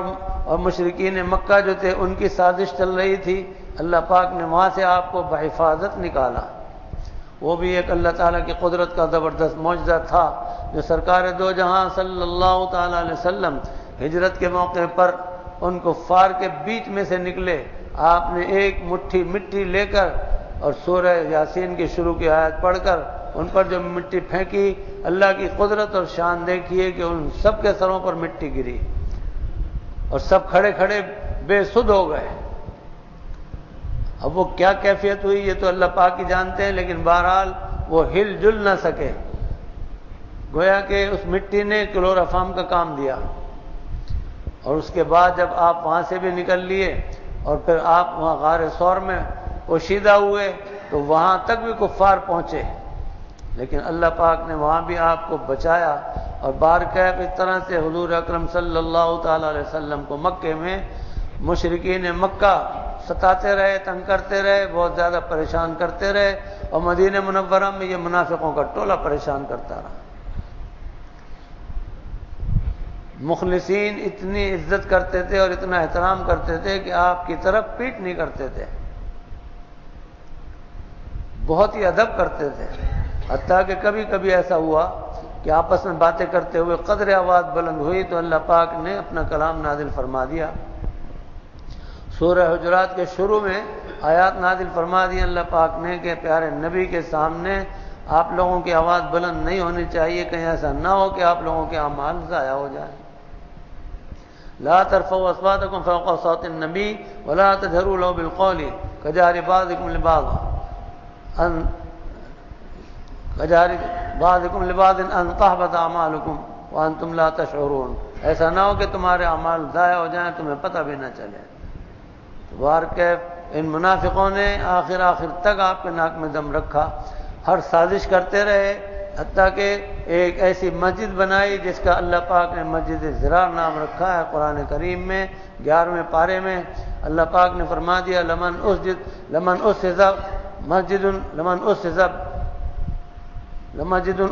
اور مشرکین مکہ جو تھے ان کی سازش چل رہی تھی، اللہ پاک نے وہاں سے آپ کو بحفاظت نکالا۔ وہ بھی ایک اللہ تعالیٰ کی قدرت کا زبردست معجزہ تھا جو سرکار دو جہاں صلی اللہ تعالیٰ علیہ وسلم ہجرت کے موقع پر ان کفار کے بیچ میں سے نکلے۔ آپ نے ایک مٹھی مٹی لے کر اور سورہ یاسین کی شروع کی آیت پڑھ کر ان پر جو مٹی پھینکی، اللہ کی قدرت اور شان دیکھیے کہ ان سب کے سروں پر مٹی گری اور سب کھڑے کھڑے بے سدھ ہو گئے۔ اب وہ کیا کیفیت ہوئی یہ تو اللہ پاک ہی جانتے ہیں، لیکن بہرحال وہ ہل جل نہ سکے، گویا کہ اس مٹی نے کلوروفارم کا کام دیا۔ اور اس کے بعد جب آپ وہاں سے بھی نکل لیے اور پھر آپ وہاں غار ثور میں پوشیدہ ہوئے تو وہاں تک بھی کفار پہنچے، لیکن اللہ پاک نے وہاں بھی آپ کو بچایا۔ اور بارکیف اس طرح سے حضور اکرم صلی اللہ تعالیٰ علیہ وسلم کو مکے میں مشرکین مکہ ستاتے رہے، تنگ کرتے رہے، بہت زیادہ پریشان کرتے رہے، اور مدینہ منورہ میں یہ منافقوں کا ٹولہ پریشان کرتا رہا۔ مخلصین اتنی عزت کرتے تھے اور اتنا احترام کرتے تھے کہ آپ کی طرف پیٹ نہیں کرتے تھے، بہت ہی ادب کرتے تھے۔ حتیٰ کہ کبھی کبھی ایسا ہوا کہ آپس میں باتیں کرتے ہوئے قدر آواز بلند ہوئی تو اللہ پاک نے اپنا کلام نازل فرما دیا۔ سورہ حجرات کے شروع میں آیات نازل فرما دی اللہ پاک نے کہ پیارے نبی کے سامنے آپ لوگوں کی آواز بلند نہیں ہونی چاہیے، کہیں ایسا نہ ہو کہ آپ لوگوں کے اعمال ضائع ہو جائیں۔ لا ترفعوا اصواتکم فوق صوت النبی ولا تجهروا له بالقول كجهر بعضکم لبعض ان تحبط اعمالکم وانتم لا تشعرون، ایسا نہ ہو کہ تمہارے اعمال ضائع ہو جائیں تمہیں پتہ بھی نہ چلے۔ وارکیف ان منافقوں نے آخر تک آپ کے ناک میں دم رکھا، ہر سازش کرتے رہے، حتیٰ کہ ایک ایسی مسجد بنائی جس کا اللہ پاک نے مسجد ضرار نام رکھا ہے قرآن کریم میں 11ویں پارے میں۔ اللہ پاک نے فرما دیا لمن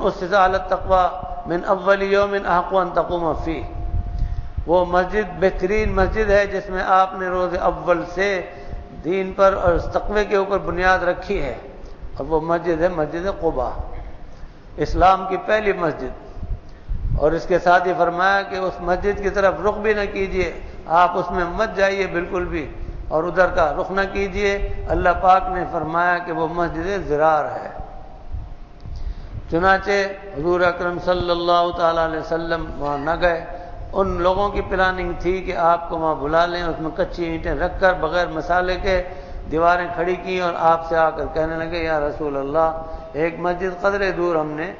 اسس علی التقوی من اول یوم احق ان تقوم فیہ، وہ مسجد بہترین مسجد ہے جس میں آپ نے روز اول سے دین پر اور تقوی کے اوپر بنیاد رکھی ہے، اور وہ مسجد ہے مسجد قباء، اسلام کی پہلی مسجد۔ اور اس کے ساتھ ہی فرمایا کہ اس مسجد کی طرف رخ بھی نہ کیجیے، آپ اس میں مت جائیے بالکل بھی، اور ادھر کا رخ نہ کیجیے۔ اللہ پاک نے فرمایا کہ وہ مسجد ضرار ہے۔ چنانچہ حضور اکرم صلی اللہ تعالی علیہ وسلم وہاں نہ گئے، ان لوگوں کی پلاننگ تھی کہ آپ کو وہاں بلا لیں، اس میں کچی اینٹیں رکھ کر بغیر مسالے کے دیواریں کھڑی کی اور آپ سے آ کر کہنے لگے یا رسول اللہ ایک مسجد قدرے دور ہم نے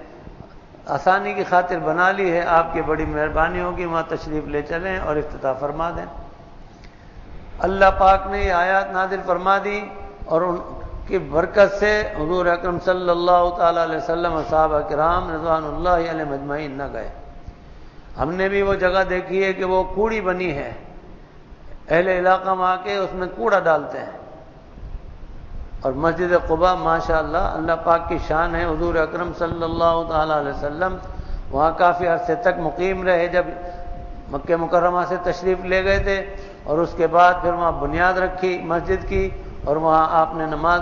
آسانی کی خاطر بنا لی ہے، آپ کی بڑی مہربانی ہوگی وہاں تشریف لے چلیں اور افتتاح فرما دیں۔ اللہ پاک نے یہ آیات نازل فرما دی اور ان کی برکت سے حضور اکرم صلی اللہ تعالی علیہ وسلم اور صحابہ کرام رضوان اللہ علیہم اجمعین نہ گئے۔ ہم نے بھی وہ جگہ دیکھی ہے کہ وہ کوڑی بنی ہے، اہل علاقہ میں آ کے اس میں کوڑا ڈالتے ہیں، اور مسجد قباء ماشاءاللہ اللہ پاک کی شان ہے۔ حضور اکرم صلی اللہ تعالی علیہ وسلم وہاں کافی عرصے تک مقیم رہے، جب مکہ مکرمہ سے تشریف لے گئے تھے، اور اس کے بعد پھر وہاں بنیاد رکھی مسجد کی، اور وہاں آپ نے نماز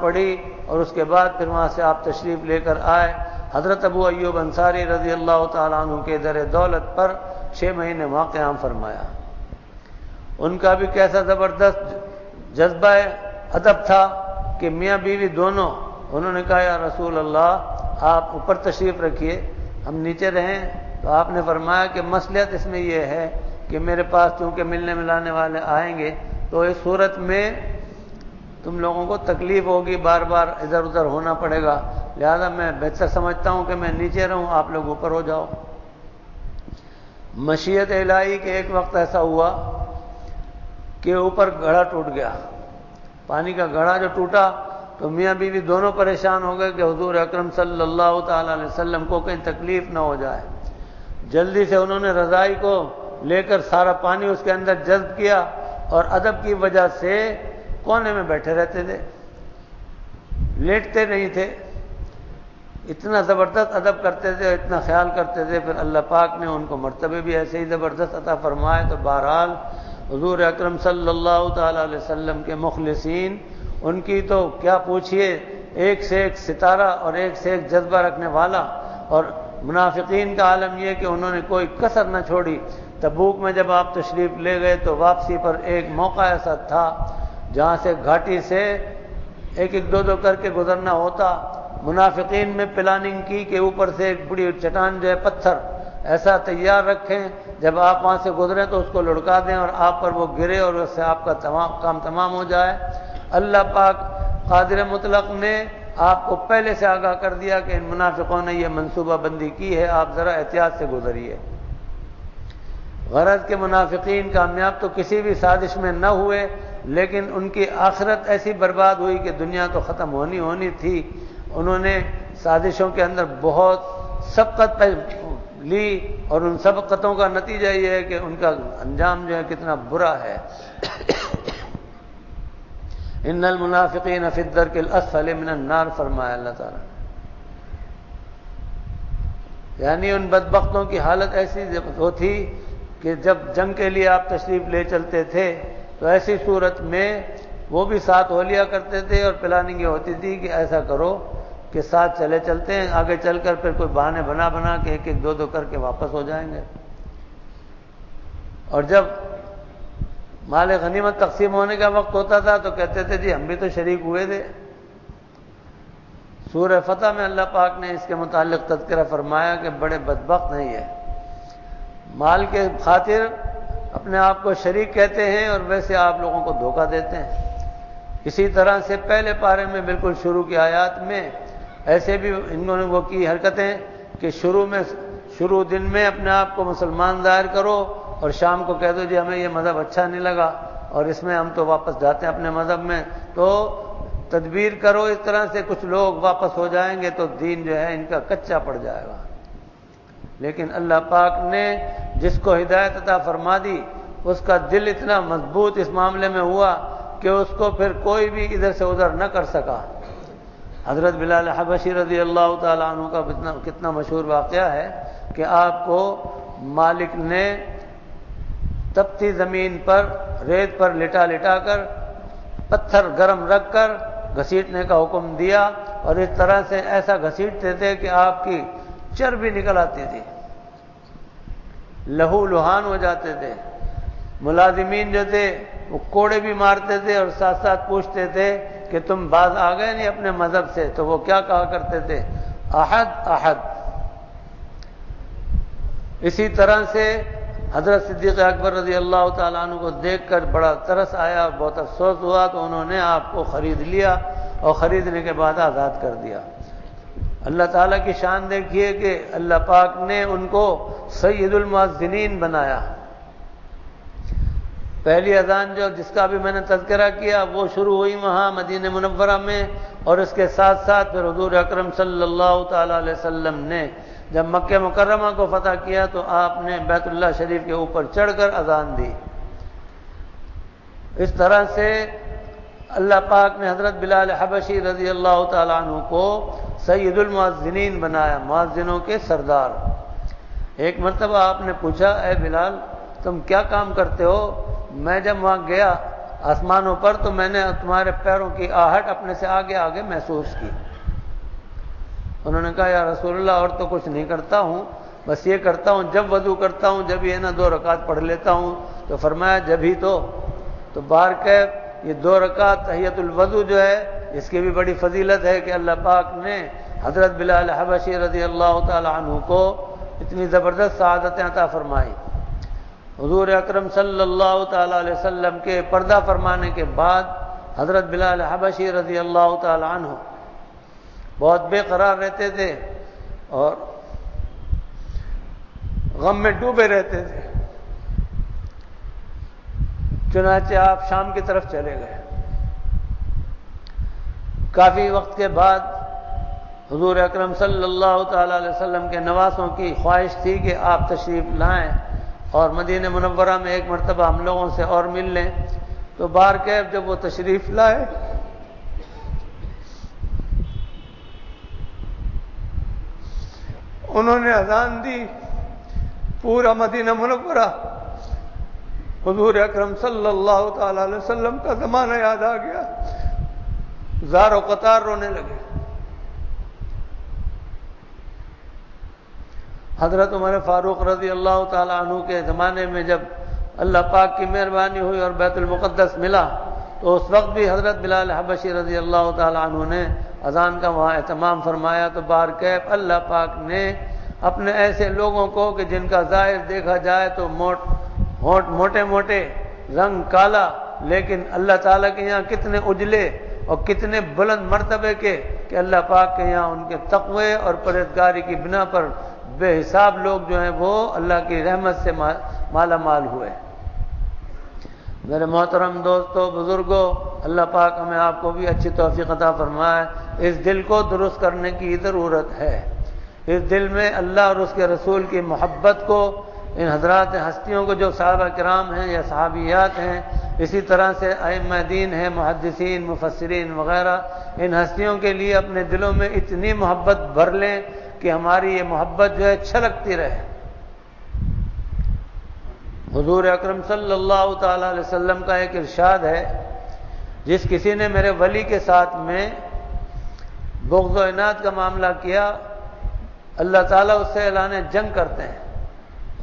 پڑھی، اور اس کے بعد پھر وہاں سے آپ تشریف لے کر آئے۔ حضرت ابو ایوب انصاری رضی اللہ تعالیٰ عنہ کے در دولت پر 6 مہینے وہاں قیام فرمایا۔ ان کا بھی کیسا زبردست جذبہ ادب تھا کہ میاں بیوی دونوں، انہوں نے کہا یا رسول اللہ آپ اوپر تشریف رکھیے ہم نیچے رہیں، تو آپ نے فرمایا کہ مصلحت اس میں یہ ہے کہ میرے پاس چونکہ ملنے ملانے والے آئیں گے تو اس صورت میں تم لوگوں کو تکلیف ہوگی، بار بار ادھر ادھر ہونا پڑے گا، لہذا میں بہتر سمجھتا ہوں کہ میں نیچے رہوں، آپ لوگ اوپر ہو جاؤ۔ مشیت الہی کہ ایک وقت ایسا ہوا کہ اوپر گڑھا ٹوٹ گیا، پانی کا گڑھا جو ٹوٹا تو میاں بیوی دونوں پریشان ہو گئے کہ حضور اکرم صلی اللہ تعالی علیہ وسلم کو کہیں تکلیف نہ ہو جائے۔ جلدی سے انہوں نے رضائی کو لے کر سارا پانی اس کے اندر جذب کیا، اور ادب کی وجہ سے کونے میں بیٹھے رہتے تھے، لیٹتے نہیں تھے، اتنا زبردست ادب کرتے تھے، اتنا خیال کرتے تھے۔ پھر اللہ پاک نے ان کو مرتبے بھی ایسے ہی زبردست عطا فرمائے، تو بہرحال حضور اکرم صلی اللہ تعالی علیہ وسلم کے مخلصین، ان کی تو کیا پوچھئے، ایک سے ایک ستارہ اور ایک سے ایک جذبہ رکھنے والا، اور منافقین کا عالم یہ کہ انہوں نے کوئی کسر نہ چھوڑی۔ تبوک میں جب آپ تشریف لے گئے تو واپسی پر ایک موقع ایسا تھا جہاں سے گھاٹی سے ایک ایک دو کر کے گزرنا ہوتا۔ منافقین میں پلاننگ کی کہ اوپر سے ایک بڑی چٹان جو ہے پتھر ایسا تیار رکھیں، جب آپ وہاں سے گزریں تو اس کو لڑکا دیں اور آپ پر وہ گرے اور اس سے آپ کا کام تمام ہو جائے۔ اللہ پاک قادر مطلق نے آپ کو پہلے سے آگاہ کر دیا کہ ان منافقوں نے یہ منصوبہ بندی کی ہے، آپ ذرا احتیاط سے گزریے۔ غرض کے منافقین کامیاب تو کسی بھی سازش میں نہ ہوئے، لیکن ان کی آخرت ایسی برباد ہوئی کہ دنیا تو ختم ہونی تھی۔ انہوں نے سازشوں کے اندر بہت سبقت لی، اور ان سبقتوں کا نتیجہ یہ ہے کہ ان کا انجام جو ہے کتنا برا ہے۔ ان المنافقین فی الدرک الاسفل من النار، فرمایا اللہ تعالیٰ، یعنی ان بدبختوں کی حالت ایسی ہوتی کہ جب جنگ کے لیے آپ تشریف لے چلتے تھے تو ایسی صورت میں وہ بھی ساتھ ہو لیا کرتے تھے، اور پلاننگ یہ ہوتی تھی کہ ایسا کرو کے ساتھ چلے چلتے ہیں، آگے چل کر پھر کوئی بہانے بنا بنا کے ایک ایک دو دو کر کے واپس ہو جائیں گے۔ اور جب مال غنیمت تقسیم ہونے کا وقت ہوتا تھا تو کہتے تھے جی ہم بھی تو شریک ہوئے تھے۔ سورہ فتح میں اللہ پاک نے اس کے متعلق تذکرہ فرمایا کہ بڑے بدبخت ہیں یہ، مال کے خاطر اپنے آپ کو شریک کہتے ہیں اور ویسے آپ لوگوں کو دھوکہ دیتے ہیں۔ اسی طرح سے پہلے پارے میں بالکل شروع کی آیات میں ایسے بھی انہوں نے وہ کی حرکتیں کہ شروع دن میں اپنے آپ کو مسلمان ظاہر کرو اور شام کو کہہ دو جی ہمیں یہ مذہب اچھا نہیں لگا اور اس میں ہم تو واپس جاتے ہیں اپنے مذہب میں، تو تدبیر کرو اس طرح سے کچھ لوگ واپس ہو جائیں گے تو دین جو ہے ان کا کچا پڑ جائے گا۔ لیکن اللہ پاک نے جس کو ہدایت عطا فرما دی اس کا دل اتنا مضبوط اس معاملے میں ہوا کہ اس کو پھر کوئی بھی ادھر سے ادھر نہ کر سکا۔ حضرت بلال حبشی رضی اللہ تعالیٰ عنہ کا کتنا مشہور واقعہ ہے کہ آپ کو مالک نے تپتی زمین پر ریت پر لٹا لٹا کر پتھر گرم رکھ کر گھسیٹنے کا حکم دیا اور اس طرح سے ایسا گھسیٹتے تھے کہ آپ کی چربی نکل آتی تھی، لہو لہان ہو جاتے تھے۔ ملازمین جو تھے وہ کوڑے بھی مارتے تھے اور ساتھ ساتھ پوچھتے تھے کہ تم باز آ گئے نہیں اپنے مذہب سے؟ تو وہ کیا کہا کرتے تھے؟ احد احد۔ اسی طرح سے حضرت صدیق اکبر رضی اللہ تعالیٰ عنہ کو دیکھ کر بڑا ترس آیا اور بہت افسوس ہوا تو انہوں نے آپ کو خرید لیا اور خریدنے کے بعد آزاد کر دیا۔ اللہ تعالیٰ کی شان دیکھیے کہ اللہ پاک نے ان کو سید المؤذنین بنایا۔ پہلی اذان جس کا بھی میں نے تذکرہ کیا وہ شروع ہوئی وہاں مدینہ منورہ میں، اور اس کے ساتھ ساتھ پھر حضور اکرم صلی اللہ تعالیٰ علیہ وسلم نے جب مکہ مکرمہ کو فتح کیا تو آپ نے بیت اللہ شریف کے اوپر چڑھ کر اذان دی۔ اس طرح سے اللہ پاک نے حضرت بلال حبشی رضی اللہ تعالیٰ عنہ کو سید المؤذنین بنایا، مؤذنوں کے سردار۔ ایک مرتبہ آپ نے پوچھا اے بلال تم کیا کام کرتے ہو؟ میں جب وہاں گیا آسمانوں پر تو میں نے تمہارے پیروں کی آہٹ اپنے سے آگے آگے محسوس کی۔ انہوں نے کہا یا رسول اللہ اور تو کچھ نہیں کرتا ہوں، بس یہ کرتا ہوں جب وضو کرتا ہوں جب یہ 2 رکعت پڑھ لیتا ہوں۔ تو فرمایا جب ہی تو بار کیف یہ 2 رکعت تحیۃ الوضو جو ہے اس کی بھی بڑی فضیلت ہے کہ اللہ پاک نے حضرت بلال حبشی رضی اللہ تعالی عنہ کو اتنی زبردست سعادتیں عطا فرمائی۔ حضور اکرم صلی اللہ تعالی علیہ وسلم کے پردہ فرمانے کے بعد حضرت بلال حبشی رضی اللہ تعالی عنہ بہت بے قرار رہتے تھے اور غم میں ڈوبے رہتے تھے۔ چنانچہ آپ شام کی طرف چلے گئے۔ کافی وقت کے بعد حضور اکرم صلی اللہ تعالی علیہ وسلم کے نواسوں کی خواہش تھی کہ آپ تشریف لائیں اور مدینہ منورہ میں ایک مرتبہ ہم لوگوں سے اور مل لیں۔ تو بار کیف جب وہ تشریف لائے انہوں نے اذان دی، پورا مدینہ منورہ حضور اکرم صلی اللہ تعالی علیہ وسلم کا زمانہ یاد آ گیا، زار و قطار رونے لگے۔ حضرت عمر فاروق رضی اللہ تعالی عنہ کے زمانے میں جب اللہ پاک کی مہربانی ہوئی اور بیت المقدس ملا تو اس وقت بھی حضرت بلال حبشی رضی اللہ تعالی عنہ نے اذان کا وہاں اہتمام فرمایا۔ تو بار کیف اللہ پاک نے اپنے ایسے لوگوں کو کہ جن کا ظاہر دیکھا جائے تو موٹے موٹے، رنگ کالا، لیکن اللہ تعالیٰ کے یہاں کتنے اجلے اور کتنے بلند مرتبے کے کہ اللہ پاک کے یہاں ان کے تقوی اور پرہیزگاری کی بنا پر بے حساب لوگ جو ہیں وہ اللہ کی رحمت سے مالا مال ہوئے۔ میرے محترم دوستو، بزرگوں، اللہ پاک ہمیں آپ کو بھی اچھی توفیق عطا فرمائے۔ اس دل کو درست کرنے کی ضرورت ہے۔ اس دل میں اللہ اور اس کے رسول کی محبت کو، ان حضرات ہستیوں کو جو صحابہ کرام ہیں یا صحابیات ہیں، اسی طرح سے ائمہ دین ہیں، محدثین، مفسرین وغیرہ، ان ہستیوں کے لیے اپنے دلوں میں اتنی محبت بھر لیں کہ ہماری یہ محبت جو ہے چھلکتی رہے۔ حضور اکرم صلی اللہ تعالی علیہ وسلم کا ایک ارشاد ہے، جس کسی نے میرے ولی کے ساتھ میں بغض و عناد کا معاملہ کیا، اللہ تعالیٰ اس سے اعلان جنگ کرتے ہیں۔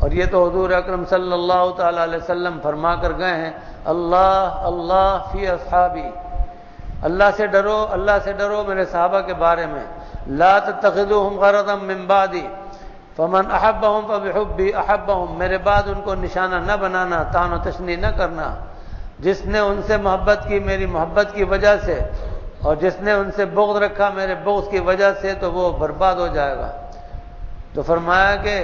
اور یہ تو حضور اکرم صلی اللہ تعالیٰ علیہ وسلم فرما کر گئے ہیں، اللہ اللہ فی اصحابی، اللہ سے ڈرو میرے صحابہ کے بارے میں، لا تتخذوہم غرضا من بعدی فمن احبہم فبحبی احبہم، میرے بعد ان کو نشانہ نہ بنانا، طعن و تشنیع نہ کرنا، جس نے ان سے محبت کی میری محبت کی وجہ سے، اور جس نے ان سے بغض رکھا میرے بغض کی وجہ سے، تو وہ برباد ہو جائے گا۔ تو فرمایا کہ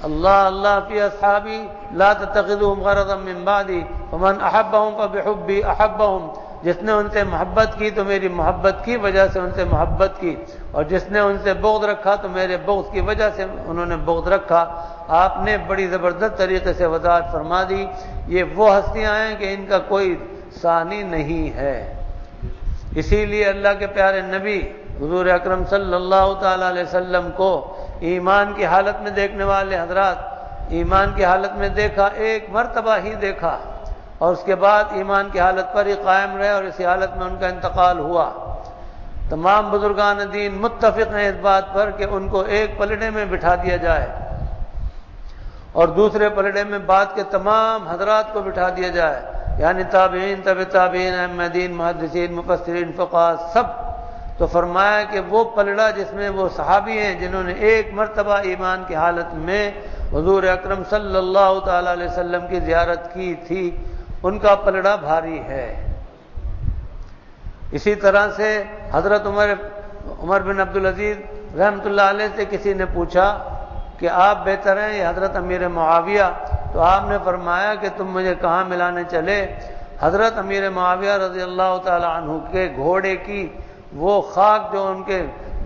اللہ اللہ فی اصحابی لا تتخذوہم غرضا من بعدی فمن احبہم فبحبی احبہم، جس نے ان سے محبت کی تو میری محبت کی وجہ سے ان سے محبت کی، اور جس نے ان سے بغض رکھا تو میرے بغض کی وجہ سے انہوں نے بغض رکھا۔ آپ نے بڑی زبردست طریقے سے وضاحت فرما دی، یہ وہ ہستیاں ہیں کہ ان کا کوئی ثانی نہیں ہے۔ اسی لیے اللہ کے پیارے نبی حضور اکرم صلی اللہ تعالی علیہ وسلم کو ایمان کی حالت میں دیکھنے والے حضرات، ایمان کی حالت میں دیکھا، ایک مرتبہ ہی دیکھا، اور اس کے بعد ایمان کی حالت پر ہی قائم رہے، اور اسی حالت میں ان کا انتقال ہوا۔ تمام بزرگان دین متفق ہیں اس بات پر کہ ان کو ایک پلڑے میں بٹھا دیا جائے اور دوسرے پلڑے میں بعد کے تمام حضرات کو بٹھا دیا جائے، یعنی تابعین، تبع تابعین، ائمہ دین، محدثین، مفسرین، فقہاء، سب۔ تو فرمایا کہ وہ پلڑا جس میں وہ صحابی ہیں جنہوں نے ایک مرتبہ ایمان کی حالت میں حضور اکرم صلی اللہ تعالی علیہ وسلم کی زیارت کی تھی، ان کا پلڑا بھاری ہے۔ اسی طرح سے حضرت عمر بن عبدالعزیز رحمۃ اللہ علیہ سے کسی نے پوچھا کہ آپ بہتر ہیں یا حضرت امیر معاویہ؟ تو آپ نے فرمایا کہ تم مجھے کہاں ملانے چلے؟ حضرت امیر معاویہ رضی اللہ تعالی عنہ کے گھوڑے کی وہ خاک جو ان کے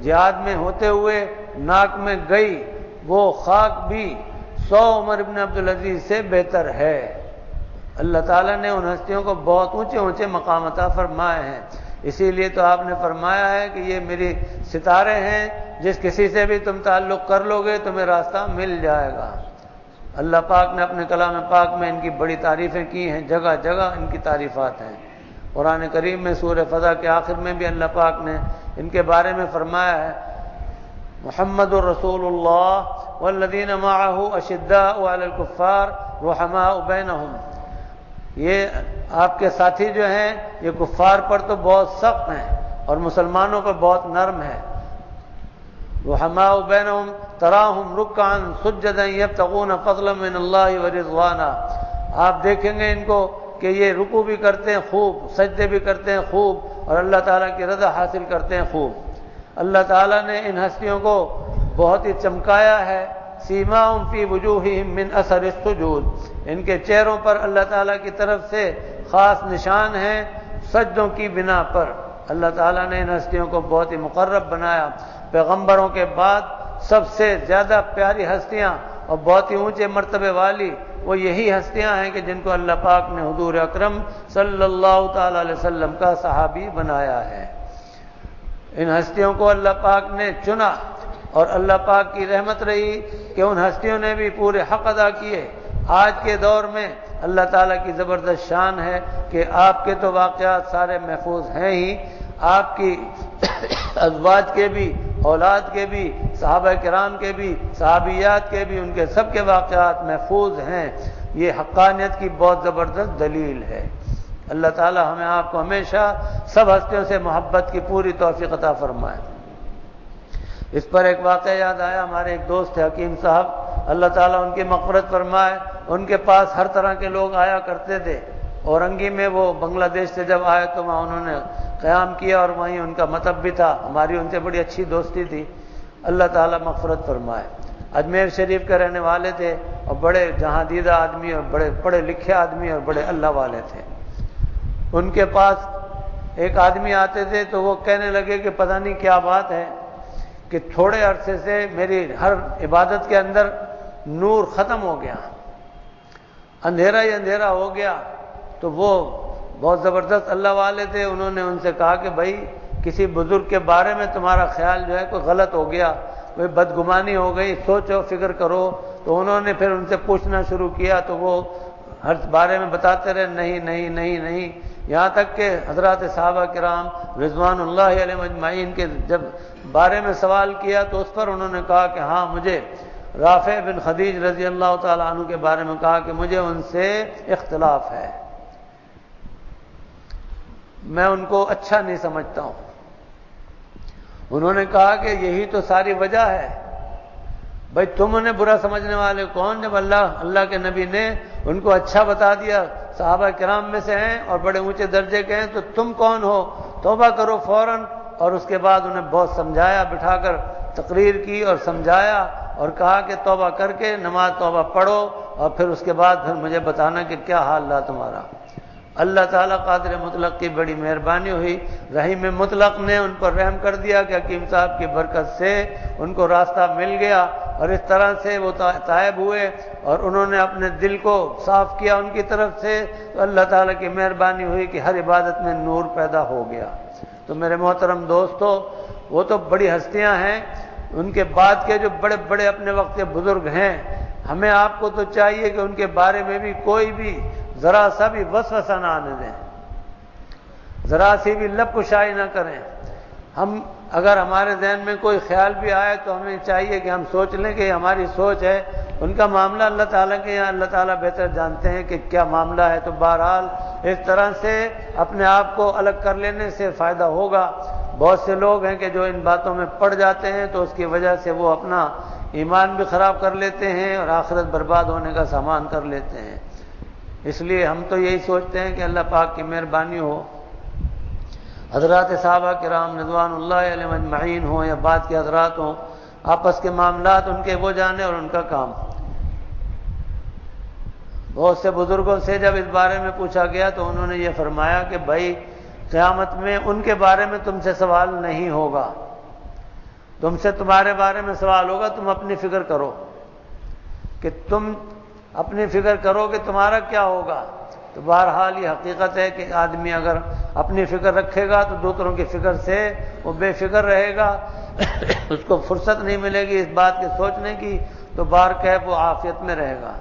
جہاد میں ہوتے ہوئے ناک میں گئی، وہ خاک بھی 100 عمر بن عبدالعزیز سے بہتر ہے۔ اللہ تعالیٰ نے ان ہستیوں کو بہت اونچے اونچے مقام عطا فرمائے ہیں، اسی لیے تو آپ نے فرمایا ہے کہ یہ میری ستارے ہیں، جس کسی سے بھی تم تعلق کر لو گے تمہیں راستہ مل جائے گا۔ اللہ پاک نے اپنے کلام پاک میں ان کی بڑی تعریفیں کی ہیں، جگہ جگہ ان کی تعریفات ہیں۔ قرآن کریم میں سورہ فضا کے آخر میں بھی اللہ پاک نے ان کے بارے میں فرمایا ہے، محمد الرسول اللہ والذین معہ اشداء علی الکفار رحماء بینہم، یہ آپ کے ساتھی جو ہیں یہ کفار پر تو بہت سخت ہیں اور مسلمانوں پر بہت نرم ہے۔ رحماء بینہم تراہم رکعا سجدا یبتغون فضلا من اللہ ورضوانا، آپ دیکھیں گے ان کو کہ یہ رکوع بھی کرتے ہیں خوب، سجدے بھی کرتے ہیں خوب، اور اللہ تعالیٰ کی رضا حاصل کرتے ہیں خوب۔ اللہ تعالیٰ نے ان ہستیوں کو بہت ہی چمکایا ہے، سیماہم فی وجوہہم من اثر السجود، ان کے چہروں پر اللہ تعالیٰ کی طرف سے خاص نشان ہیں سجدوں کی بنا پر۔ اللہ تعالیٰ نے ان ہستیوں کو بہت ہی مقرب بنایا۔ پیغمبروں کے بعد سب سے زیادہ پیاری ہستیاں اور بہت ہی اونچے مرتبے والی وہ یہی ہستیاں ہیں کہ جن کو اللہ پاک نے حضور اکرم صلی اللہ تعالی علیہ وسلم کا صحابی بنایا ہے۔ ان ہستیوں کو اللہ پاک نے چنا، اور اللہ پاک کی رحمت رہی کہ ان ہستیوں نے بھی پورے حق ادا کیے۔ آج کے دور میں اللہ تعالیٰ کی زبردست شان ہے کہ آپ کے تو واقعات سارے محفوظ ہیں ہی، آپ کی ازواج کے بھی، اولاد کے بھی، صحابہ کرام کے بھی، صحابیات کے بھی، ان کے سب کے واقعات محفوظ ہیں۔ یہ حقانیت کی بہت زبردست دلیل ہے۔ اللہ تعالی ہمیں آپ کو ہمیشہ سب ہستیوں سے محبت کی پوری توفیق عطا فرمائے۔ اس پر ایک واقعہ یاد آیا، ہمارے ایک دوست تھے حکیم صاحب، اللہ تعالیٰ ان کی مغفرت فرمائے، ان کے پاس ہر طرح کے لوگ آیا کرتے تھے۔ اورنگی میں وہ بنگلہ دیش سے جب آئے تو وہاں انہوں نے قیام کیا اور وہیں ان کا مطب بھی تھا، ہماری ان سے بڑی اچھی دوستی تھی، اللہ تعالیٰ مغفرت فرمائے۔ اجمیر شریف کے رہنے والے تھے اور بڑے جہاں دیدہ آدمی اور بڑے پڑھے لکھے آدمی اور بڑے اللہ والے تھے۔ ان کے پاس ایک آدمی آتے تھے تو وہ کہنے لگے کہ پتہ نہیں کیا بات ہے کہ تھوڑے عرصے سے میری ہر عبادت کے اندر نور ختم ہو گیا، اندھیرا ہی اندھیرا ہو گیا۔ تو وہ بہت زبردست اللہ والے تھے، انہوں نے ان سے کہا کہ بھائی کسی بزرگ کے بارے میں تمہارا خیال جو ہے کوئی غلط ہو گیا، کوئی بدگمانی ہو گئی، سوچو فکر کرو۔ تو انہوں نے پھر ان سے پوچھنا شروع کیا تو وہ ہر بارے میں بتاتے رہے نہیں نہیں نہیں نہیں، یہاں تک کہ حضرات صحابہ کرام رضوان اللہ علیہم اجمعین کے جب بارے میں سوال کیا تو اس پر انہوں نے کہا کہ ہاں مجھے رافع بن خدیج رضی اللہ تعالیٰ عنہ کے بارے میں کہا کہ مجھے ان سے اختلاف ہے، میں ان کو اچھا نہیں سمجھتا ہوں۔ انہوں نے کہا کہ یہی تو ساری وجہ ہے، بھائی تم انہیں برا سمجھنے والے کون؟ جب اللہ کے نبی نے ان کو اچھا بتا دیا، صحابہ کرام میں سے ہیں اور بڑے اونچے درجے کے ہیں، تو تم کون ہو؟ توبہ کرو فوراً۔ اور اس کے بعد انہیں بہت سمجھایا، بٹھا کر تقریر کی اور سمجھایا اور کہا کہ توبہ کر کے نماز توبہ پڑھو اور پھر اس کے بعد پھر مجھے بتانا کہ کیا حال رہا تمہارا۔ اللہ تعالیٰ قادر مطلق کی بڑی مہربانی ہوئی، رحیم مطلق نے ان پر رحم کر دیا کہ حکیم صاحب کی برکت سے ان کو راستہ مل گیا، اور اس طرح سے وہ تائب ہوئے اور انہوں نے اپنے دل کو صاف کیا ان کی طرف سے، تو اللہ تعالیٰ کی مہربانی ہوئی کہ ہر عبادت میں نور پیدا ہو گیا۔ تو میرے محترم دوستو، وہ تو بڑی ہستیاں ہیں، ان کے بعد کے جو بڑے بڑے اپنے وقت کے بزرگ ہیں، ہمیں آپ کو تو چاہیے کہ ان کے بارے میں بھی کوئی بھی ذرا سا بھی وسوسہ نہ آنے دیں، ذرا سی بھی لب کشائی نہ کریں۔ ہم اگر ہمارے ذہن میں کوئی خیال بھی آئے تو ہمیں چاہیے کہ ہم سوچ لیں کہ یہ ہماری سوچ ہے، ان کا معاملہ اللہ تعالیٰ کے یہاں اللہ تعالیٰ بہتر جانتے ہیں کہ کیا معاملہ ہے۔ تو بہرحال اس طرح سے اپنے آپ کو الگ کر لینے سے فائدہ ہوگا۔ بہت سے لوگ ہیں کہ جو ان باتوں میں پڑ جاتے ہیں تو اس کی وجہ سے وہ اپنا ایمان بھی خراب کر لیتے ہیں اور آخرت برباد ہونے کا سامان کر لیتے ہیں۔ اس لیے ہم تو یہی سوچتے ہیں کہ اللہ پاک کی مہربانی ہو، حضرات صحابہ کرام رضوان اللہ علیہم اجمعین ہوں یا بعد کے حضرات ہوں، آپس کے معاملات ان کے وہ جانے اور ان کا کام۔ بہت سے بزرگوں سے جب اس بارے میں پوچھا گیا تو انہوں نے یہ فرمایا کہ بھائی قیامت میں ان کے بارے میں تم سے سوال نہیں ہوگا، تم سے تمہارے بارے میں سوال ہوگا، تم اپنی فکر کرو کہ تم اپنی فکر کرو کہ تمہارا کیا ہوگا۔ تو بہرحال یہ حقیقت ہے کہ آدمی اگر اپنی فکر رکھے گا تو دوسروں کی فکر سے وہ بے فکر رہے گا، اس کو فرصت نہیں ملے گی اس بات کے سوچنے کی، تو بہرکیف وہ عافیت میں رہے گا۔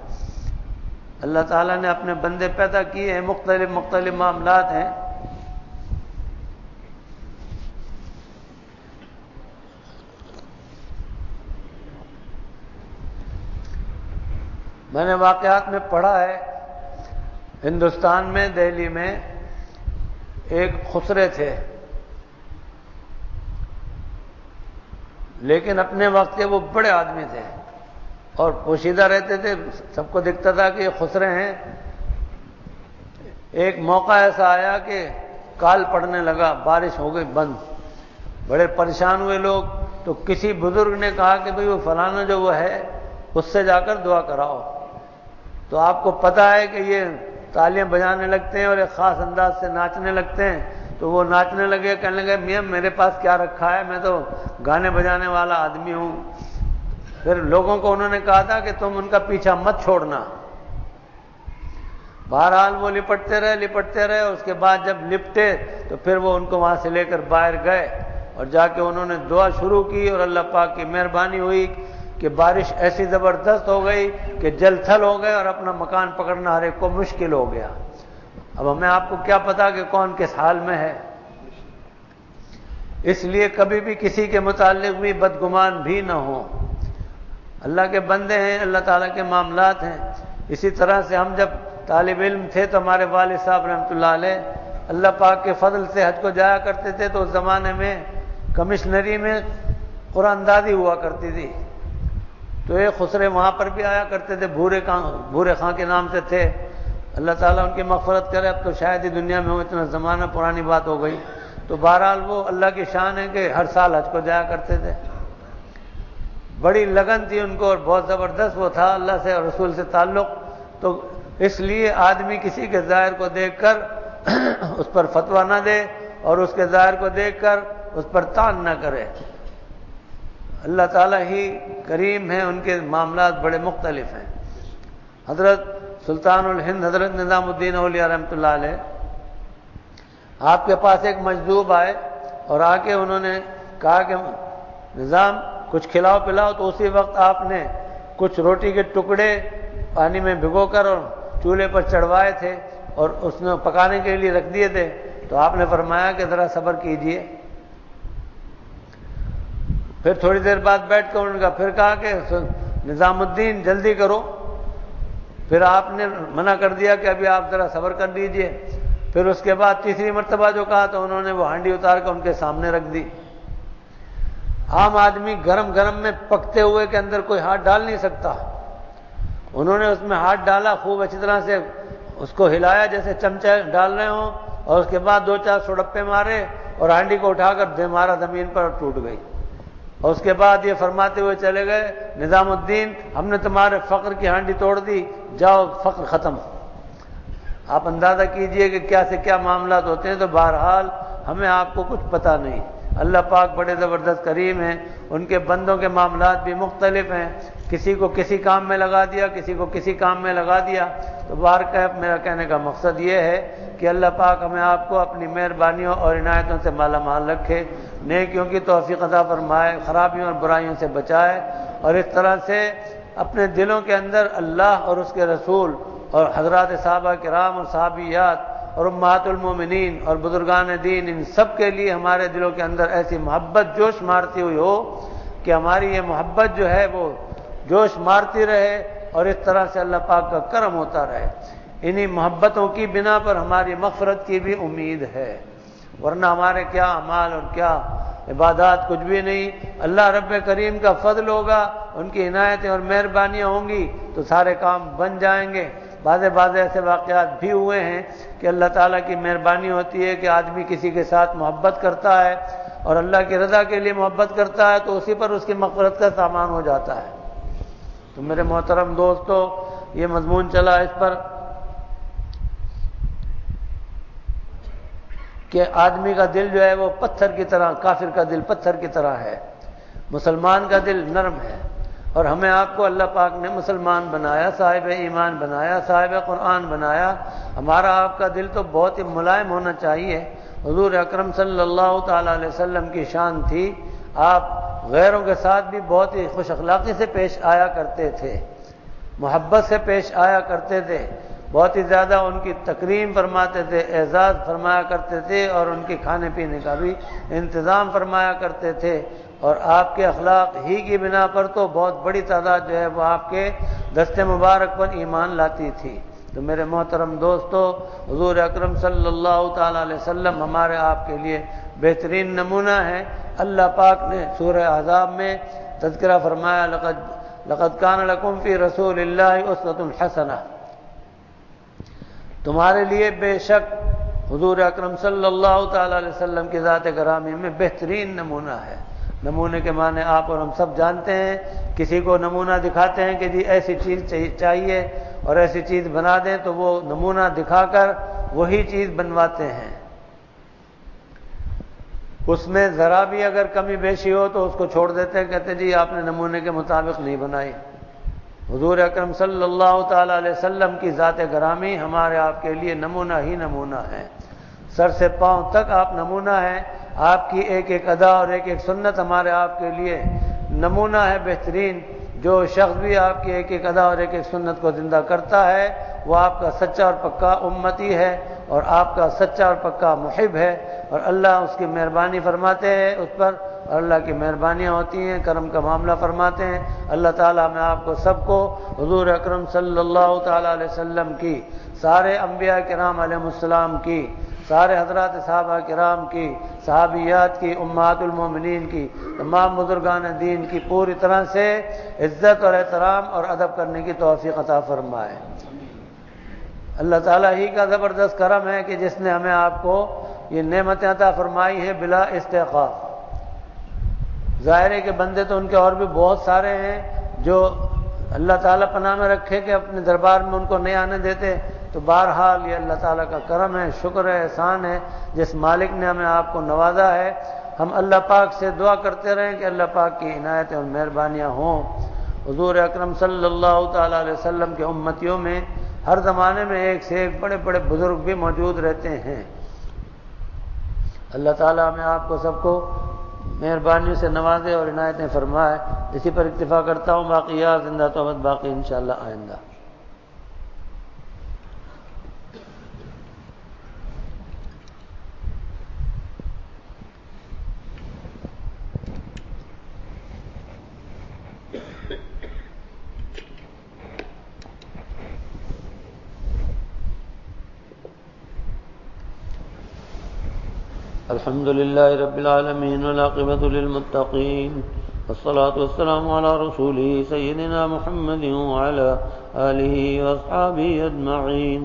اللہ تعالیٰ نے اپنے بندے پیدا کیے ہیں، مختلف مختلف معاملات ہیں۔ میں نے واقعات میں پڑھا ہے، ہندوستان میں دہلی میں ایک خسرے تھے، لیکن اپنے وقت کے وہ بڑے آدمی تھے اور پوشیدہ رہتے تھے، سب کو دکھتا تھا کہ یہ خسرے ہیں۔ ایک موقع ایسا آیا کہ کال پڑنے لگا، بارش ہو گئی بند، بڑے پریشان ہوئے لوگ، تو کسی بزرگ نے کہا کہ بھئی وہ فلانا جو وہ ہے اس سے جا کر دعا کراؤ۔ تو آپ کو پتہ ہے کہ یہ تالیاں بجانے لگتے ہیں اور ایک خاص انداز سے ناچنے لگتے ہیں، تو وہ ناچنے لگے، کہنے لگے میاں میرے پاس کیا رکھا ہے، میں تو گانے بجانے والا آدمی ہوں۔ پھر لوگوں کو انہوں نے کہا تھا کہ تم ان کا پیچھا مت چھوڑنا۔ بہرحال وہ لپٹتے رہے، اس کے بعد جب لپٹے تو پھر وہ ان کو وہاں سے لے کر باہر گئے اور جا کے انہوں نے دعا شروع کی، اور اللہ پاک کی مہربانی ہوئی کہ بارش ایسی زبردست ہو گئی کہ جل تھل ہو گئے اور اپنا مکان پکڑنا ہر ایک کو مشکل ہو گیا۔ اب ہمیں آپ کو کیا پتا کہ کون کس حال میں ہے، اس لیے کبھی بھی کسی کے متعلق بھی بدگمان بھی نہ ہو۔ اللہ کے بندے ہیں، اللہ تعالیٰ کے معاملات ہیں۔ اسی طرح سے ہم جب طالب علم تھے تو ہمارے والد صاحب رحمۃ اللہ علیہ اللہ پاک کے فضل سے حج کو جایا کرتے تھے، تو اس زمانے میں کمشنری میں قرآن دادی ہوا کرتی تھی، تو ایک خسرے وہاں پر بھی آیا کرتے تھے، بھورے خاں کے نام سے تھے، اللہ تعالیٰ ان کی مغفرت کرے، اب تو شاید ہی دنیا میں ہو، اتنا زمانہ پرانی بات ہو گئی۔ تو بہرحال وہ اللہ کی شان ہے کہ ہر سال حج کو جایا کرتے تھے، بڑی لگن تھی ان کو اور بہت زبردست وہ تھا اللہ سے اور رسول سے تعلق۔ تو اس لیے آدمی کسی کے ظاہر کو دیکھ کر اس پر فتویٰ نہ دے اور اس کے ظاہر کو دیکھ کر اس پر طعن نہ کرے۔ اللہ تعالیٰ ہی کریم ہیں، ان کے معاملات بڑے مختلف ہیں۔ حضرت سلطان الہند حضرت نظام الدین اولیاء رحمۃ اللہ علیہ آپ کے پاس ایک مجذوب آئے اور آ کے انہوں نے کہا کہ نظام کچھ کھلاؤ پلاؤ، تو اسی وقت آپ نے کچھ روٹی کے ٹکڑے پانی میں بھگو کر اور چولہے پر چڑھوائے تھے، اور اس نے پکانے کے لیے رکھ دیے تھے، تو آپ نے فرمایا کہ ذرا صبر کیجئے۔ پھر تھوڑی دیر بعد بیٹھ کر ان کا پھر کہا کہ نظام الدین جلدی کرو، پھر آپ نے منع کر دیا کہ ابھی آپ ذرا صبر کر لیجئے۔ پھر اس کے بعد تیسری مرتبہ جو کہا تو انہوں نے وہ ہانڈی اتار کر ان کے سامنے رکھ دی۔ عام آدمی گرم گرم میں پکتے ہوئے کے اندر کوئی ہاتھ ڈال نہیں سکتا، انہوں نے اس میں ہاتھ ڈالا، خوب اچھی طرح سے اس کو ہلایا جیسے چمچے ڈال رہے ہوں، اور اس کے بعد 2-4 سڑپے مارے اور ہانڈی کو اٹھا کر دے مارا زمین پر اور ٹوٹ گئی۔ اور اس کے بعد یہ فرماتے ہوئے چلے گئے، نظام الدین ہم نے تمہارے فقر کی ہانڈی توڑ دی، جاؤ فقر ختم۔ آپ اندازہ کیجئے کہ کیا سے کیا معاملات ہوتے ہیں۔ تو بہرحال ہمیں آپ کو کچھ پتہ نہیں، اللہ پاک بڑے زبردست کریم ہیں، ان کے بندوں کے معاملات بھی مختلف ہیں، کسی کو کسی کام میں لگا دیا، کسی کو کسی کام میں لگا دیا۔ تو میرا کہنے کا مقصد یہ ہے کہ اللہ پاک ہمیں آپ کو اپنی مہربانیوں اور عنایتوں سے مالا مال رکھے، نیکیوں کی توفیق عطا فرمائے، خرابیوں اور برائیوں سے بچائے، اور اس طرح سے اپنے دلوں کے اندر اللہ اور اس کے رسول اور حضرات صحابہ کرام اور صحابیات اور امہات المومنین اور بزرگان دین، ان سب کے لیے ہمارے دلوں کے اندر ایسی محبت جوش مارتی ہوئی ہو کہ ہماری یہ محبت جو ہے وہ جوش مارتی رہے، اور اس طرح سے اللہ پاک کا کرم ہوتا رہے۔ انہی محبتوں کی بنا پر ہماری مغفرت کی بھی امید ہے، ورنہ ہمارے کیا اعمال اور کیا عبادات کچھ بھی نہیں۔ اللہ رب کریم کا فضل ہوگا، ان کی عنایتیں اور مہربانیاں ہوں گی تو سارے کام بن جائیں گے۔ بعض ایسے واقعات بھی ہوئے ہیں کہ اللہ تعالیٰ کی مہربانی ہوتی ہے کہ آدمی کسی کے ساتھ محبت کرتا ہے اور اللہ کی رضا کے لیے محبت کرتا ہے تو اسی پر اس کی مغفرت کا سامان ہو جاتا ہے۔ تو میرے محترم دوستو، یہ مضمون چلا اس پر کہ آدمی کا دل جو ہے وہ پتھر کی طرح، کافر کا دل پتھر کی طرح ہے، مسلمان کا دل نرم ہے، اور ہمیں آپ کو اللہ پاک نے مسلمان بنایا، صاحب ایمان بنایا، صاحب قرآن بنایا۔ ہمارا آپ کا دل تو بہت ہی ملائم ہونا چاہیے۔ حضور اکرم صلی اللہ تعالی علیہ وسلم کی شان تھی، آپ غیروں کے ساتھ بھی بہت ہی خوش اخلاقی سے پیش آیا کرتے تھے، محبت سے پیش آیا کرتے تھے، بہت ہی زیادہ ان کی تکریم فرماتے تھے، اعزاز فرمایا کرتے تھے، اور ان کے کھانے پینے کا بھی انتظام فرمایا کرتے تھے۔ اور آپ کے اخلاق ہی کی بنا پر تو بہت بڑی تعداد جو ہے وہ آپ کے دست مبارک پر ایمان لاتی تھی۔ تو میرے محترم دوستو، حضور اکرم صلی اللہ تعالی علیہ وسلم ہمارے آپ کے لیے بہترین نمونہ ہے۔ اللہ پاک نے سورہ احزاب میں تذکرہ فرمایا، لقد کان لکم فی رسول اللہ اسوۃ حسنہ، تمہارے لیے بے شک حضور اکرم صلی اللہ تعالی علیہ وسلم کی ذات گرامی میں بہترین نمونہ ہے۔ نمونے کے معنی آپ اور ہم سب جانتے ہیں، کسی کو نمونہ دکھاتے ہیں کہ جی ایسی چیز چاہیے اور ایسی چیز بنا دیں، تو وہ نمونہ دکھا کر وہی چیز بنواتے ہیں، اس میں ذرا بھی اگر کمی بیشی ہو تو اس کو چھوڑ دیتے ہیں، کہتے ہیں جی آپ نے نمونے کے مطابق نہیں بنائی۔ حضور اکرم صلی اللہ تعالی علیہ وسلم کی ذات گرامی ہمارے آپ کے لیے نمونہ ہی نمونہ ہے، سر سے پاؤں تک آپ نمونہ ہیں۔ آپ کی ایک ایک ادا اور ایک ایک سنت ہمارے آپ کے لیے نمونہ ہے بہترین۔ جو شخص بھی آپ کی ایک ایک ادا اور ایک ایک سنت کو زندہ کرتا ہے وہ آپ کا سچا اور پکا امتی ہے، اور آپ کا سچا اور پکا محب ہے، اور اللہ اس کی مہربانی فرماتے ہیں اس پر، اور اللہ کی مہربانیاں ہوتی ہیں، کرم کا معاملہ فرماتے ہیں۔ اللہ تعالیٰ میں آپ کو سب کو حضور اکرم صلی اللہ تعالی علیہ وسلم کی، سارے انبیاء کرام علیہ السلام کی، سارے حضرات صحابہ کرام کی، صحابیات کی، امہات المومنین کی، تمام بزرگان دین کی پوری طرح سے عزت اور احترام اور ادب کرنے کی توفیق عطا فرمائے۔ اللہ تعالیٰ ہی کا زبردست کرم ہے کہ جس نے ہمیں آپ کو یہ نعمتیں عطا فرمائی ہے بلا استحقاق۔ ظاہر ہے کہ بندے تو ان کے اور بھی بہت سارے ہیں جو اللہ تعالیٰ پناہ میں رکھے کہ اپنے دربار میں ان کو نہیں آنے دیتے، تو بہرحال یہ اللہ تعالیٰ کا کرم ہے، شکر ہے، احسان ہے، جس مالک نے ہمیں آپ کو نوازا ہے۔ ہم اللہ پاک سے دعا کرتے رہیں کہ اللہ پاک کی عنایتیں اور مہربانیاں ہوں۔ حضور اکرم صلی اللہ تعالی علیہ وسلم کے امتیوں میں ہر زمانے میں ایک سے ایک بڑے بڑے بزرگ بھی موجود رہتے ہیں۔ اللہ تعالیٰ ہمیں آپ کو سب کو مہربانی سے نوازے اور عنایتیں فرمائے۔ اسی پر اکتفا کرتا ہوں، باقیات زندہ تو باقی انشاءاللہ آئندہ۔ الحمد لله رب العالمين والعاقبة للمتقين والصلاة والسلام على رسوله سيدنا محمد وعلى آله وأصحابه أجمعين.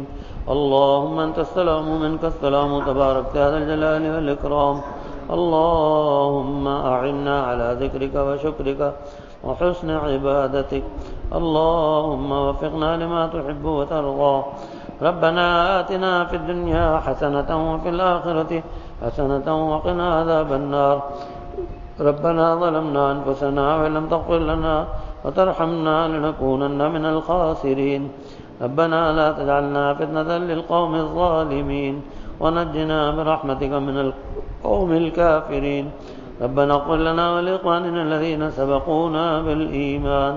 اللهم أنت السلام ومنك السلام تبارك يا ذا الجلال والإكرام. اللهم أعنا على ذكرك وشكرك وحسن عبادتك. اللهم وفقنا لما تحب وترضى. ربنا آتنا في الدنيا حسنة وفي الآخرة حسنة وقنا عذاب النار. ربنا ظلمنا أنفسنا وإن لم تغفر لنا وترحمنا لنكونن من الخاسرين. ربنا لا تجعلنا فتنة للقوم الظالمين ونجنا برحمتك من القوم الكافرين. ربنا اغفر لنا ولإخواننا الذين سبقونا بالإيمان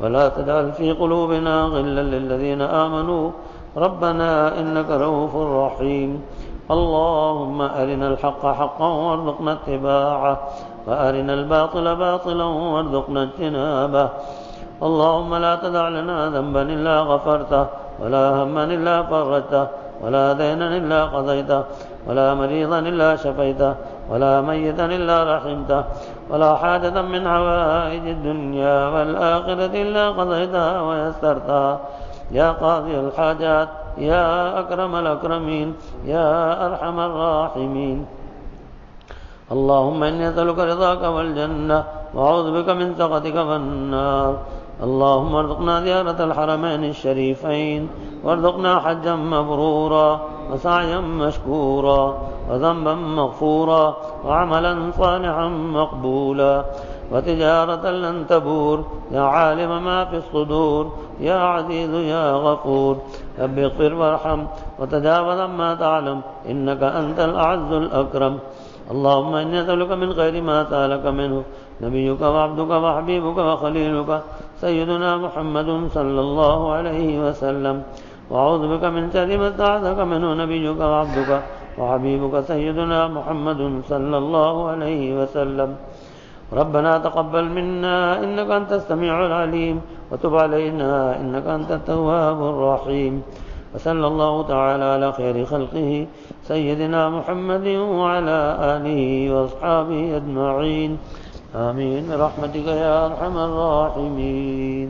ولا تجعل في قلوبنا غلا للذين آمنوا ربنا إنك رؤوف رحيم. اللهم أرنا الحق حقا وارزقنا اتباعه وأرنا الباطل باطلا وارزقنا اجتنابه. اللهم لا تدع لنا ذنبا إلا غفرته ولا هما إلا فرجته ولا دينا إلا قضيته ولا مريضا إلا شفيته ولا ميتا إلا رحمته ولا حاجة من حوائج الدنيا والآخرة إلا قضيتها ويسرتها يا قاضي الحاجات يا أكرم الأكرمين يا أرحم الراحمين. اللهم إني أسألك رضاك والجنة وأعوذ بك من سخطك والنار. اللهم ارزقنا زيارة الحرمين الشريفين وارزقنا حجا مبرورا وسعيا مشكورا وذنبا مغفورا وعملا صالحا مقبولا وتجارة لن تبور يا عالم ما في الصدور يا عزيز يا غفور. رب اغفر وارحم وتجاوز ما تعلم إنك أنت الأعز الأكرم. اللهم إني أسألك من خير ما سألك منه نبيك وعبدك وحبيبك وخليلك سيدنا محمد صلى الله عليه وسلم وأعوذ بك من شر ما استعاذك منه نبيك وعبدك وحبيبك سيدنا محمد صلى الله عليه وسلم. ربنا تقبل منا إنك أنت السميع العليم وتب علينا إنك أنت التواب الرحيم. وصلى الله تعالى على خير خلقه سيدنا محمد وعلى آله وأصحابه أجمعين. آمين برحمتك يا أرحم الراحمين.